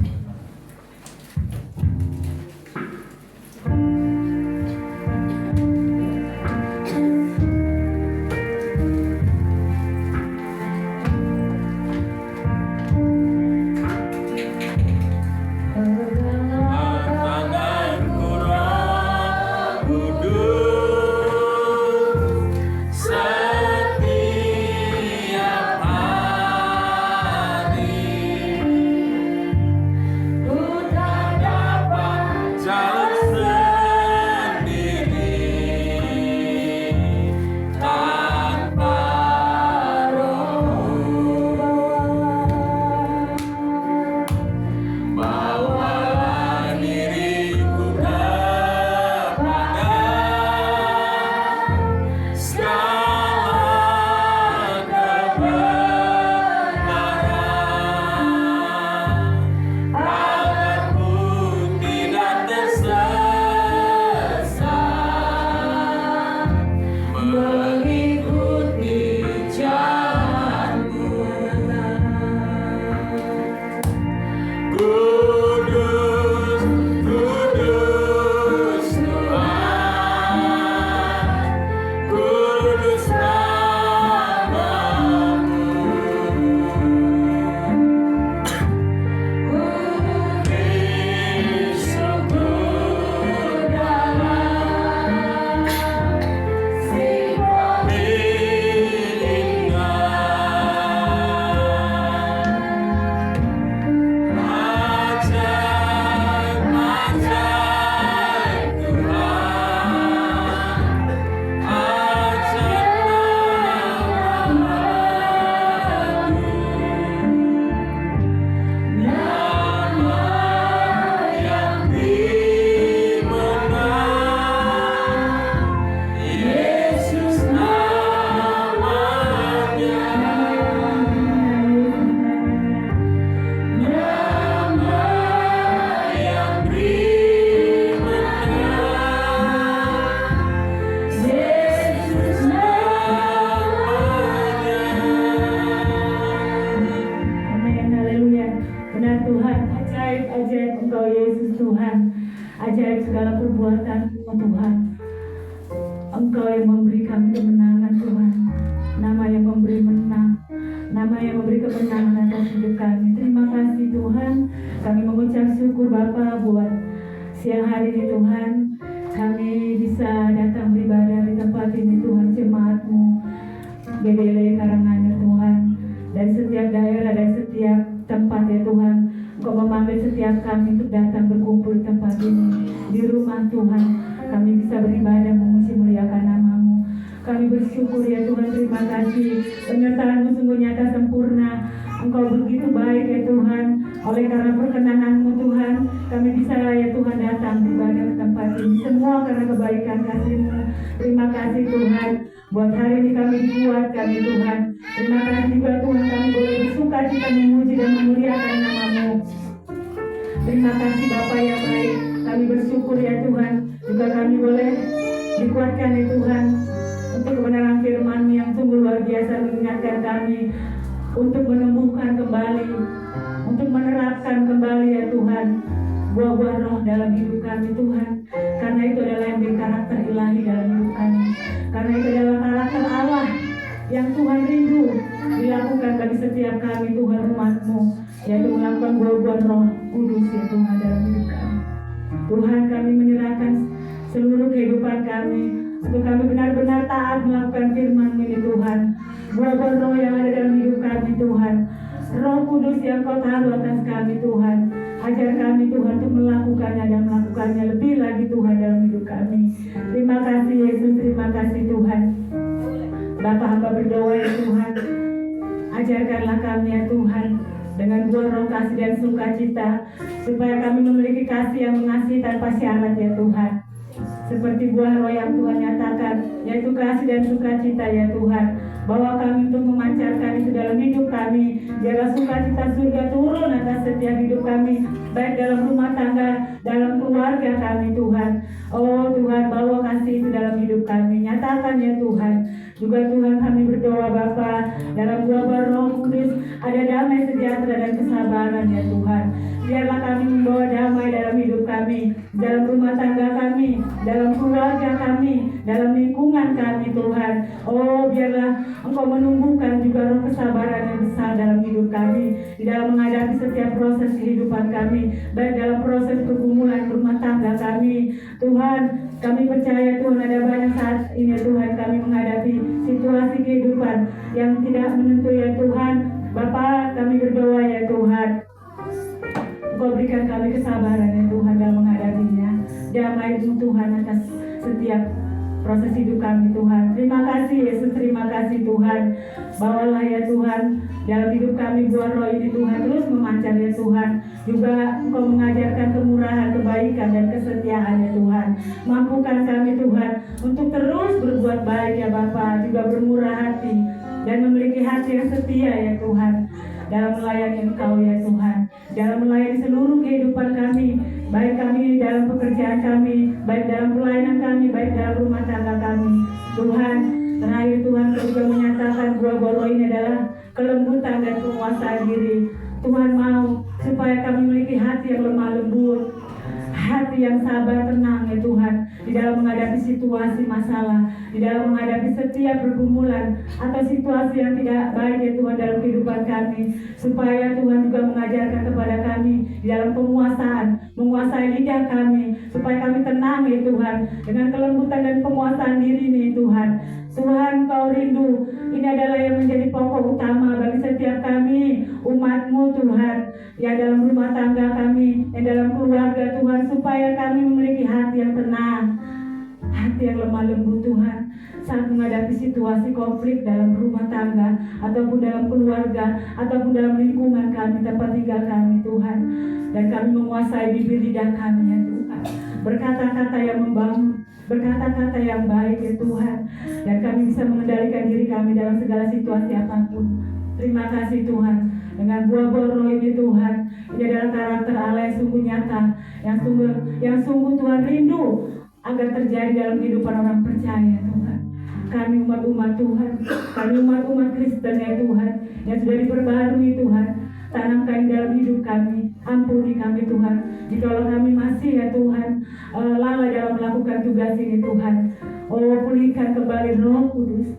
Di rumah Tuhan kami bisa beribadah memuji muliakan nama Kami bersyukur ya Tuhan, terima kasih. Penyertaan-Mu sungguh nyata sempurna. Engkau begitu baik ya Tuhan. Oleh karena perkenanan-Mu Tuhan, kami bisa ya Tuhan datang di ibadah tempat ini. Semua karena kebaikan kasih-Mu. Terima kasih Tuhan. Buat hari ini kami dikuatkan ya Tuhan. Terima kasih juga Tuhan, kami boleh bersuka cita memuji dan memuliakan nama-Mu. Terima kasih Bapa yang baik. Kami bersyukur ya Tuhan. Juga kami boleh dikuatkan ya Tuhan untuk kebenaran firman-Mu yang sungguh luar biasa mengingatkan kami untuk menumbuhkan kembali, untuk menerapkan kembali ya Tuhan buah-buah roh dalam hidup kami Tuhan. Karena itu adalah yang berkarakter ilahi dalam hidup kami. Karena itu adalah karakter Allah yang Tuhan rindu dilakukan bagi setiap kami Tuhan umat-Mu, yaitu melakukan buah-buah roh kudus ya Tuhan dalam hidup kami. Tuhan, kami menyerahkan seluruh kehidupan kami untuk kami benar-benar taat melakukan firman-Mu ini Tuhan. Buah-buah roh yang ada dalam hidup kami Tuhan, Roh Kudus yang Kau taruh atas kami Tuhan, ajar kami Tuhan untuk melakukannya dan melakukannya lebih lagi Tuhan dalam hidup kami. Terima kasih Yesus, terima kasih Tuhan. Bapa, hamba berdoa ya Tuhan, ajarkanlah kami ya Tuhan dengan buah roh kasih dan sukacita, supaya kami memiliki kasih yang mengasihi tanpa syarat ya Tuhan. Seperti buah roh yang Tuhan nyatakan, yaitu kasih dan sukacita ya Tuhan. Bawa kami untuk memancarkan itu dalam hidup kami. Biarlah sukacita surga turun atas setiap hidup kami, baik dalam rumah tangga, dalam keluarga kami Tuhan. Oh Tuhan, bawa kasih itu dalam hidup kami. Nyatakan ya Tuhan. Juga Tuhan, kami berdoa Bapa, dalam buah Roh Kudus ada damai, sejahtera dan kesabaran ya Tuhan. Biarlah kami membawa damai dalam hidup kami, dalam rumah tangga kami, dalam keluarga kami, dalam lingkungan kami Tuhan. Oh biarlah Engkau menumbuhkan juga roh kesabaran yang besar dalam hidup kami, di dalam menghadapi setiap proses kehidupan kami, baik dalam proses pergumulan rumah tangga kami. Tuhan, kami percaya Tuhan ada banyak saat ini Tuhan kami menghadapi situasi kehidupan yang tidak menentu ya Tuhan. Bapa, kami berdoa ya Tuhan, Engkau berikan kami kesabaran ya Tuhan dalam menghadapinya. Damai-Mu Tuhan atas setiap proses hidup kami Tuhan. Terima kasih Yesus, terima kasih Tuhan. Bawalah ya Tuhan dalam hidup kami buah roh ini Tuhan, terus memancar ya Tuhan. Juga Engkau mengajarkan kemurahan, kebaikan dan kesetiaan ya Tuhan. Mampukan kami Tuhan untuk terus berbuat baik ya Bapa, juga bermurah hati dan memiliki hati yang setia ya Tuhan, dalam melayani Engkau ya Tuhan, dalam melayani seluruh kehidupan kami, baik kami dalam pekerjaan kami, baik dalam pelayanan kami, baik dalam rumah tangga kami. Tuhan, terakhir Tuhan, Kau juga menyatakan buah-buah roh ini adalah kelembutan dan penguasaan diri. Tuhan mau supaya kami memiliki hati yang lemah lembut, hati yang sabar, tenang ya Tuhan, di dalam menghadapi situasi masalah, di dalam menghadapi setiap pergumulan atau situasi yang tidak baik ya Tuhan dalam kehidupan kami, supaya Tuhan juga mengajarkan kepada kami di dalam penguasaan, menguasai lidah kami, supaya kami tenang ya Tuhan, dengan kelembutan dan penguasaan diri nih Tuhan. Tuhan, Kau rindu, ini adalah yang menjadi pokok utama bagi setiap kami, umat-Mu Tuhan, yang dalam rumah tangga kami, yang dalam keluarga Tuhan, supaya kami memiliki hati yang tenang, hati yang lemah lembut Tuhan, saat menghadapi situasi konflik dalam rumah tangga, ataupun dalam keluarga, ataupun dalam lingkungan kami, tempat tinggal kami Tuhan. Dan kami menguasai bibir lidah kami ya Tuhan, berkata-kata yang membangun, berkata-kata yang baik ya Tuhan, dan kami bisa mengendalikan diri kami dalam segala situasi apapun. Terima kasih Tuhan, dengan buah-buah roh ini Tuhan, ini adalah karakter Allah yang sungguh nyata, yang sungguh Tuhan rindu agar terjadi dalam kehidupan orang percaya Tuhan. Kami umat-umat Tuhan, kami umat-umat Kristen ya Tuhan, yang sudah diperbarui Tuhan, tanamkan dalam hidup kami. Ampuni kami Tuhan, jikalau kami masih ya Tuhan lalai dalam melakukan tugas ini Tuhan. Oh, pulihkan kembali Roh Kudus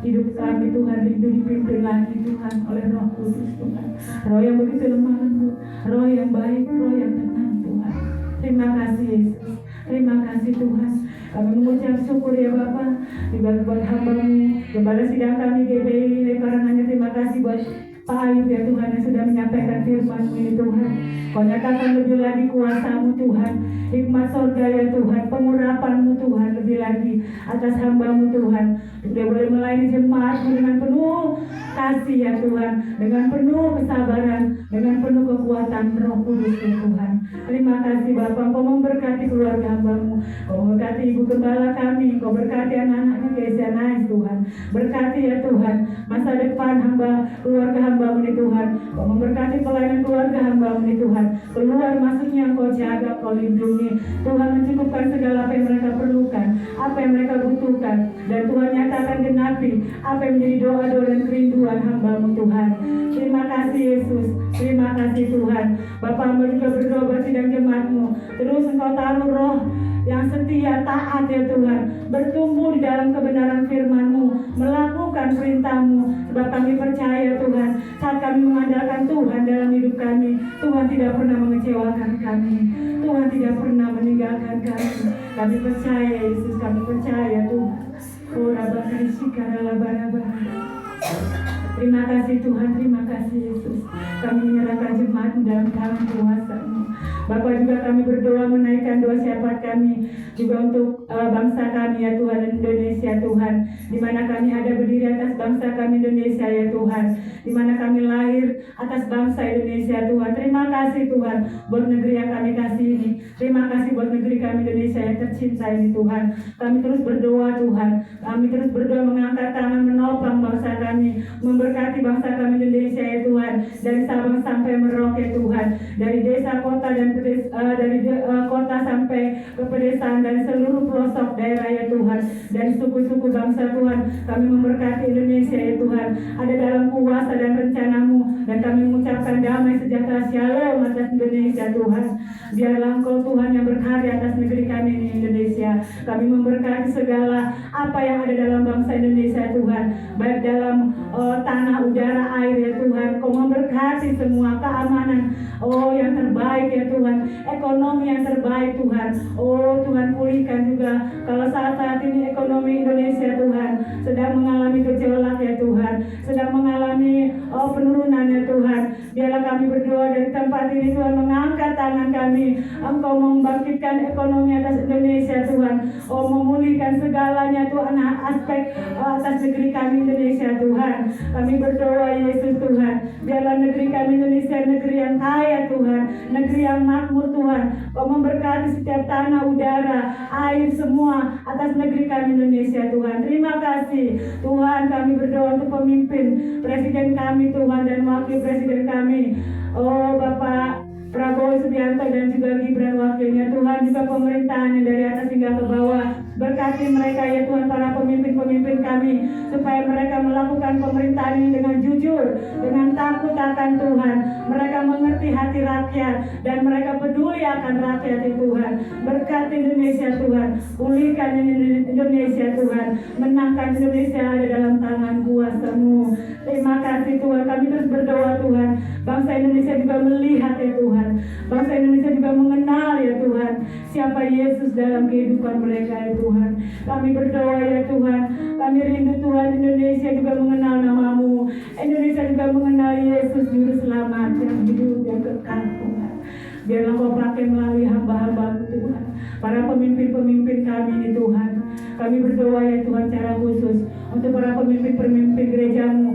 hidup kami Tuhan, rindu dipimpin lagi Tuhan oleh Roh Kudus Tuhan, roh yang begitu lemah lembut, roh yang baik, roh yang tenang Tuhan. Terima kasih Yesus, terima kasih Tuhan. Kami mengucap syukur ya Bapa, juga buat hamba-Mu, Gembala sidang kami GBI Lekarangannya. Terima kasih buat Pak Ayub ya Tuhan, yang sudah menyampaikan firman-Mu ini Tuhan. Kau nyatakan lebih lagi kuasa-Mu Tuhan, hikmat surga ya Tuhan, pengurapan-Mu Tuhan, lebih lagi atas hamba-Mu Tuhan. Dia boleh melayani jemaat-Mu dengan penuh kasih ya Tuhan, dengan penuh kesabaran, dengan penuh kekuatan Roh Kudus ya Tuhan. Terima kasih Bapa, Engkau memberkati keluarga hamba-Mu, Engkau memberkati Ibu Gembala kami, Engkau berkati anak-anaknya Kesia Nais Tuhan. Berkati ya Tuhan masa depan hamba, keluarga hamba-Mu nih Tuhan. Engkau memberkati pelayanan keluarga hamba-Mu nih Tuhan. Keluar masuknya Engkau jaga, Engkau lindungi. Tuhan mencukupkan segala apa yang mereka perlukan, apa yang mereka butuhkan, dan Tuhan nyatakan genapi apa yang menjadi doa-doa dan kerinduan hamba-Mu Tuhan. Terima kasih Yesus, terima kasih Tuhan. Bapa, hamba juga berdoa buat sidang jemaat-Mu. Terus Engkau taruh roh yang setia, taat ya Tuhan, bertumbuh di dalam kebenaran firman-Mu, melakukan perintah-Mu. Sebab kami percaya Tuhan, saat kami mengandalkan Tuhan dalam hidup kami, Tuhan tidak pernah mengecewakan kami, Tuhan tidak pernah meninggalkan kami. Kami percaya Yesus, kami percaya Tuhan. Oh Rabbi Shikara. Terima kasih Tuhan, terima kasih Yesus. Kami menyerahkan jemaat dalam tangan kuasa-Mu. Bapak, juga kami berdoa menaikkan doa syafaat kami juga untuk bangsa kami ya Tuhan, Indonesia Tuhan, di mana kami ada berdiri atas bangsa kami Indonesia ya Tuhan, di mana kami lahir atas bangsa Indonesia Tuhan. Terima kasih Tuhan buat negeri yang kami kasih ini. Terima kasih buat negeri kami Indonesia yang tercinta ini Tuhan. Kami terus berdoa Tuhan, kami terus berdoa mengangkat tangan menopang bangsa kami, memberkati bangsa kami Indonesia ya Tuhan, dari Sabang sampai Merauke ya Tuhan, dari desa kota dan kota sampai ke pedesaan, dari seluruh pelosok daerah ya Tuhan, dari suku-suku bangsa Tuhan. Kami memberkati Indonesia ya Tuhan, ada dalam kuasa dan rencana-Mu, dan kami mengucapkan damai sejahtera shalom atas Indonesia Tuhan. Biarlah Engkau Tuhan yang berkarya atas negeri kami ini Indonesia. Kami memberkati segala apa yang ada dalam bangsa Indonesia Tuhan, baik dalam tanah, udara, air ya Tuhan. Kau memberkati semua keamanan yang terbaik ya Tuhan, ekonomi yang terbaik Tuhan. Oh Tuhan, pulihkan juga kalau saat ini ekonomi Indonesia Tuhan sedang mengalami gejolak ya Tuhan, sedang mengalami penurunan ya Tuhan. Biarlah kami berdoa dari tempat ini Tuhan, mengangkat tangan kami, Engkau membangkitkan ekonomi atas Indonesia Tuhan, memulihkan segalanya Tuhan, aspek atas negeri kami Indonesia Tuhan. Kami berdoa Yesus Tuhan, biarlah negeri kami Indonesia negeri yang kaya Tuhan, negeri yang makmur Tuhan. Kau memberkati setiap tanah, udara, air semua atas negeri kami Indonesia Tuhan. Terima kasih Tuhan. Kami berdoa untuk pemimpin, presiden kami Tuhan, dan wakil presiden kami, Bapak Prabowo Subianto dan juga Gibran wakilnya Tuhan, juga pemerintahan yang dari atas hingga ke bawah. Berkati mereka ya Tuhan, para pemimpin-pemimpin kami, supaya mereka melakukan pemerintahan ini dengan jujur, dengan takut akan Tuhan. Mereka mengerti hati rakyat dan mereka peduli akan rakyat ya Tuhan. Berkati Indonesia Tuhan, pulihkan Indonesia Tuhan, menangkan Indonesia ada dalam tangan kuasa-Mu. Terima kasih Tuhan. Kami terus berdoa Tuhan, bangsa Indonesia juga melihat ya Tuhan, bangsa Indonesia juga mengenal ya Tuhan siapa Yesus dalam kehidupan mereka ya Tuhan. Kami berdoa ya Tuhan, kami rindu Tuhan, Indonesia juga mengenal nama-Mu, Indonesia juga mengenal Yesus Juru Selamat yang hidup, yang kekal Tuhan. Biarlah Kau pakai melalui hamba-hamba-Mu Tuhan, para pemimpin-pemimpin kami ini Tuhan. Kami berdoa ya Tuhan secara khusus untuk para pemimpin-pemimpin gereja-Mu,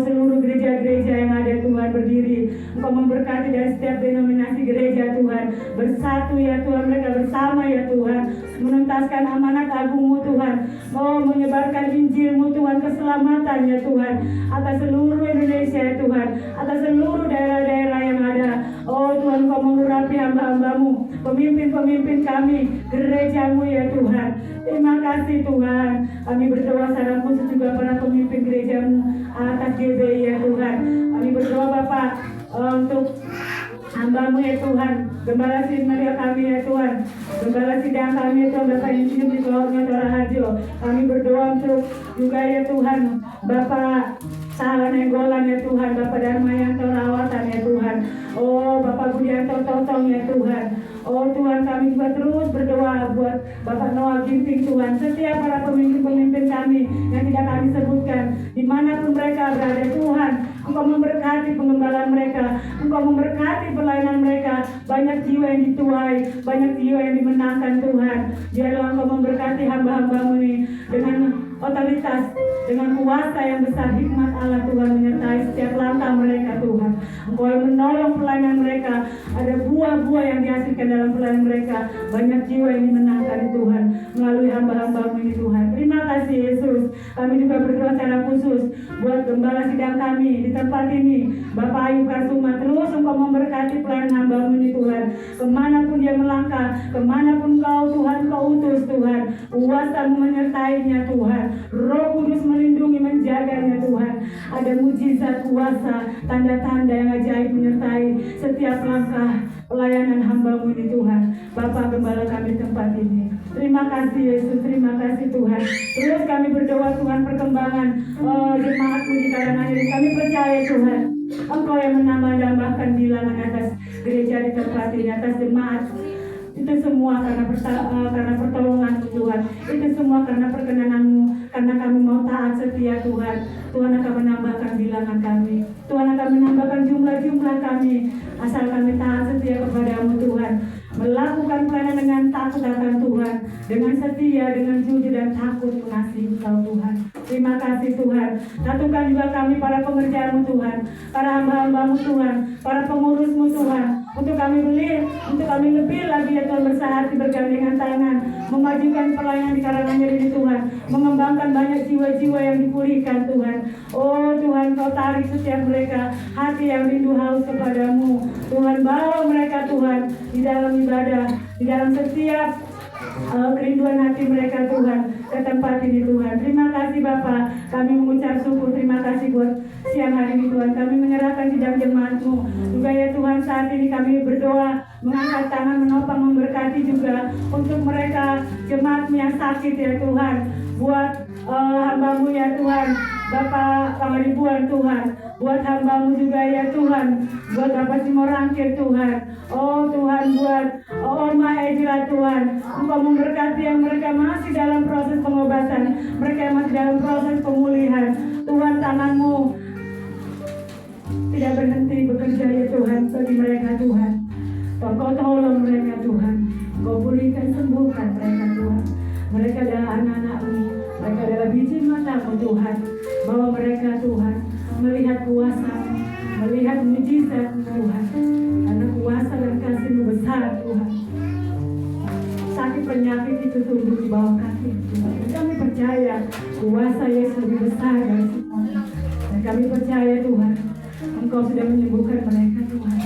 seluruh gereja-gereja yang ada Tuhan berdiri. Engkau memberkati dari setiap denominasi gereja Tuhan, bersatu ya Tuhan, mereka bersama ya Tuhan, menuntaskan amanat agung-Mu Tuhan, menyebarkan Injil-Mu Tuhan, keselamatan ya Tuhan atas seluruh Indonesia ya Tuhan, atas seluruh daerah-daerah yang ada. Tuhan, Kau mengurapi hamba-hamba-Mu, pemimpin-pemimpin kami, gereja-Mu ya Tuhan. Terima kasih Tuhan. Kami berdoa secara khusus juga para pemimpin gereja-Mu atas GBI ya Tuhan. Kami berdoa Bapak untuk hamba-Mu ya Tuhan, Gembala Maria kami ya Tuhan, Gembala sidang kami ya Tuhan, Bapak Insinyur Nikolai Nyotoro Harjo. Kami berdoa untuk juga ya Tuhan Bapak Salah Nenggolan ya Tuhan, Bapak Darmayanto Rawatan ya Tuhan, Bapak Budianto Totong ya Tuhan. Tuhan, kami juga terus berdoa buat Bapak Noah Ginting Tuhan, setiap para pemimpin-pemimpin kami yang tidak kami sebutkan, dimanapun mereka berada Tuhan, Engkau memberkati pengembalaan mereka, Engkau memberkati pelayanan mereka, banyak jiwa yang dituai, banyak jiwa yang dimenangkan Tuhan. Biarlah Engkau memberkati memberkati hamba-hambamu ini dengan otoritas, dengan kuasa yang besar, hikmat Allah Tuhan menyertai setiap langkah mereka Tuhan. Engkau yang menolong pelayanan mereka, ada buah-buah yang dihasilkan dalam pelayanan mereka, banyak jiwa yang dimenangkan Tuhan melalui hamba-hambamu ini Tuhan. Terima kasih Yesus. Kami juga berdoa secara khusus buat gembala sidang kami di tempat ini, Bapak Ayub Kasuma. Terus Engkau memberkati pelayanan hamba-Mu ini Tuhan, kemanapun dia melangkah, kemanapun Kau Tuhan Kau utus Tuhan, kuasa-Mu menyertainya Tuhan, Roh Kudus melindungi menjaganya Tuhan. Ada mujizat, kuasa, tanda-tanda yang ajaib menyertai setiap langkah pelayanan hamba-Mu ini Tuhan. Bapak Gembala kami di tempat ini, terima kasih Yesus, terima kasih Tuhan. Terus kami berdoa Tuhan perkembangan jemaat-Mu di kalangan ini. Kami percaya Tuhan, Engkau yang menambah-nambahkan bilangan atas gereja di tempat ini, atas jemaat. Itu semua karena pertolongan Tuhan. Itu semua karena perkenanan-Mu, karena kami mau taat setia Tuhan. Tuhan akan menambahkan bilangan kami. Tuhan akan menambahkan jumlah-jumlah kami, asal kami taat setia kepada-Mu Tuhan. Melakukan pelayanan dengan takut akan Tuhan, dengan setia, dengan jujur dan takut mengasihi Engkau Tuhan. Terima kasih Tuhan. Satukan juga kami para pengerja-Mu Tuhan, para hamba-hamba-Mu Tuhan, para pengurus-Mu Tuhan, untuk kami lebih lagi ya Tuhan, bersahati bergandengan tangan, memajukan pelayanan di Karanganyar ini Tuhan, mengembangkan banyak jiwa-jiwa yang dipulihkan Tuhan. Oh Tuhan, Kau tarik setiap mereka hati yang rindu haus kepada-Mu Tuhan. Bawa mereka Tuhan di dalam ibadah, di dalam setiap kerinduan hati mereka Tuhan ke tempat ini Tuhan. Terima kasih Bapa, kami mengucap syukur, terima kasih buat siang hari ini Tuhan. Kami menyerahkan sidang jemaat-Mu juga ya Tuhan. Saat ini kami berdoa, mengangkat tangan, menopang, memberkati juga untuk mereka jemaat-Mu yang sakit ya Tuhan. Buat hamba-Mu ya Tuhan, Bapak Pangaribuan Tuhan, buat hamba-Mu juga ya Tuhan, buat Bapak Simorangkir Tuhan. Oh Tuhan, buat Oma Ejira Tuhan, Engkau memberkati yang mereka masih dalam proses pengobatan, mereka yang masih dalam proses pemulihan. Tuhan, tangan-Mu tidak berhenti bekerja ya Tuhan bagi mereka Tuhan. Engkau tolong mereka Tuhan, Engkau pulihkan, sembuhkan mereka Tuhan. Mereka adalah anak-anak-Mu, mereka adalah biji mata-Mu Tuhan. Bawa mereka Tuhan melihat kuasa-Mu, melihat mujizat Tuhan, karena kuasa dan kasih-Mu besar Tuhan. Sakit penyakit itu tunduk di bawah kaki Tuhan. Dan kami percaya kuasa Yesus lebih besar dari semuanya. Dan kami percaya Tuhan, Engkau sudah menyembuhkan mereka Tuhan.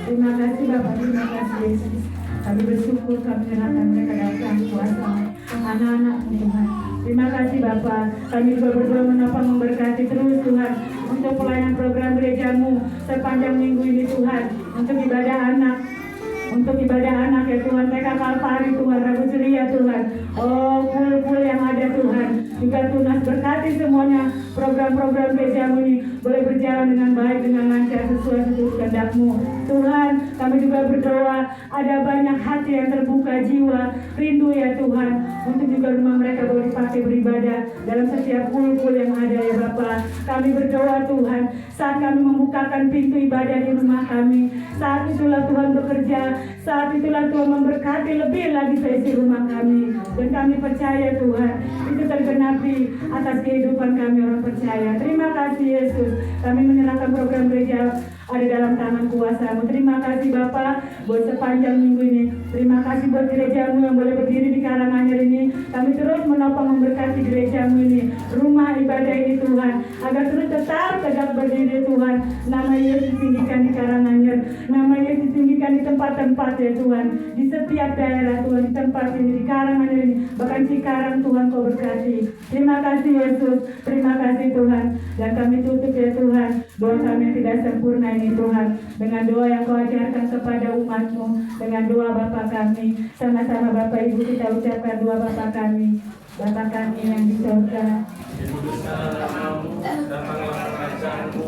Terima kasih Bapak, terima kasih Yesus. Kami bersyukur, kami menyerahkan mereka dalam kuasa anak-anak-Mu Tuhan. Terima kasih Bapak. Kami juga berdoa menopang, memberkati terus Tuhan untuk pelayanan program gereja-Mu sepanjang minggu ini Tuhan, untuk ibadah anak, ya Tuhan, TK Kalpari Tuhan, Rabu Ceria Tuhan. Oh, pul-pul yang ada Tuhan, juga tunas berkati semuanya. Program-program gereja-Mu ini boleh berjalan dengan baik, dengan lancar, sesuai kehendak-Mu Tuhan. Kami juga berdoa ada banyak hati yang terbuka, jiwa rindu ya Tuhan, untuk juga rumah mereka boleh dipakai beribadah dalam setiap pul-pul yang ada ya Bapa. Kami berdoa Tuhan, saat kami membukakan pintu ibadah di rumah kami, saat itulah Tuhan bekerja, saat itulah Tuhan memberkati lebih lagi seisi rumah kami. Dan kami percaya Tuhan, itu tergenapi atas kehidupan kami orang percaya. Terima kasih Yesus, kami menyerahkan program gereja ada dalam tangan kuasa-Mu. Terima kasih Bapa buat sepanjang minggu ini. Terima kasih buat gereja-Mu yang boleh berdiri di Karanganyar ini. Kami terus menopang, memberkati gereja-Mu ini, rumah ibadah ini Tuhan, agar terus tetap tegak berdiri Tuhan. Nama Yesus ditinggikan di Karanganyar, nama Yesus ditinggikan di tempat-tempat ya Tuhan, di setiap daerah Tuhan, di tempat ini, di Karanganyar ini, bahkan Cikarang Tuhan Kau berkati. Terima kasih Yesus, terima kasih Tuhan. Dan kami tutup ya Tuhan doa kami yang tidak sempurna ini Tuhan, dengan doa yang Kau ajarkan kepada umat-Mu, dengan doa Bapa kami. Sama-sama Bapak Ibu kita ucapkan doa Bapa kami. Bapa kami yang di surga, dikuduskanlah namamu, datanglah kerajaan-Mu,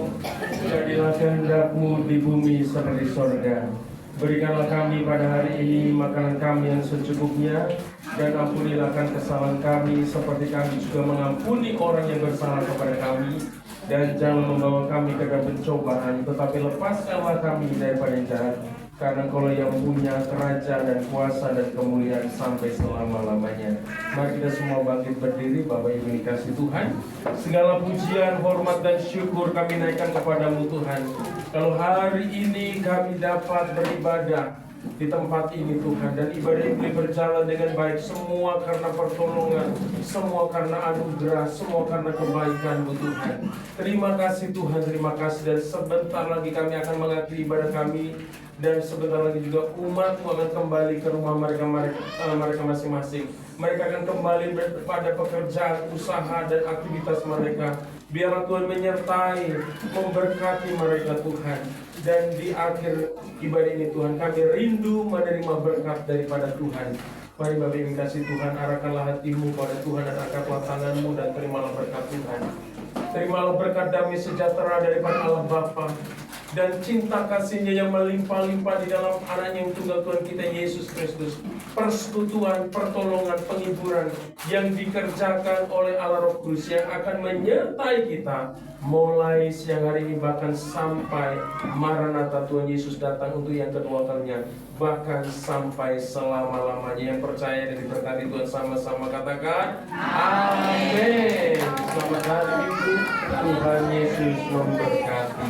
jadilah kehendak-Mu di bumi seperti sorga. Berikanlah kami pada hari ini makanan kami yang secukupnya, dan ampunilah kesalahan kami seperti kami juga mengampuni orang yang bersalah kepada kami. Dan jangan membawa kami ke dalam pencobaan, tetapi lepaskanlah kami daripada yang jahat. Karena Engkau yang punya kerajaan dan kuasa dan kemuliaan sampai selama-lamanya. Mari kita semua bangkit berdiri. Bapak Ibu dikasih Tuhan, segala pujian, hormat dan syukur kami naikkan kepadamu Tuhan. Kalau hari ini kami dapat beribadah di tempat ini Tuhan, dan ibadah ini berjalan dengan baik, semua karena pertolongan, semua karena anugerah, semua karena kebaikan-Mu Tuhan. Terima kasih Tuhan, terima kasih. Dan sebentar lagi kami akan mengakhiri ibadah kami, dan sebentar lagi juga umat-Mu akan kembali ke rumah mereka masing-masing. Mereka akan kembali pada pekerjaan, usaha, dan aktivitas mereka. Biarlah Tuhan menyertai, memberkati mereka Tuhan. Dan di akhir ibadah ini Tuhan, kami rindu menerima berkat daripada Tuhan. Mari Bapak Ibu kasih Tuhan, arahkanlah hatimu pada Tuhan dan angkatlah tanganmu dan terimalah berkat Tuhan. Terimalah berkat damai sejahtera daripada Allah Bapa, dan cinta kasih-Nya yang melimpah-limpah di dalam anaknya yang tunggal Tuhan kita Yesus Kristus. Persekutuan, pertolongan, penghiburan yang dikerjakan oleh Allah Roh Kudus yang akan menyertai kita mulai siang hari ini bahkan sampai Maranatha Tuhan Yesus datang untuk yang kedua kalinya, bahkan sampai selama-lamanya. Yang percaya dan diberkati Tuhan sama-sama katakan amin. Selamat hari Minggu, Tuhan Yesus memberkati.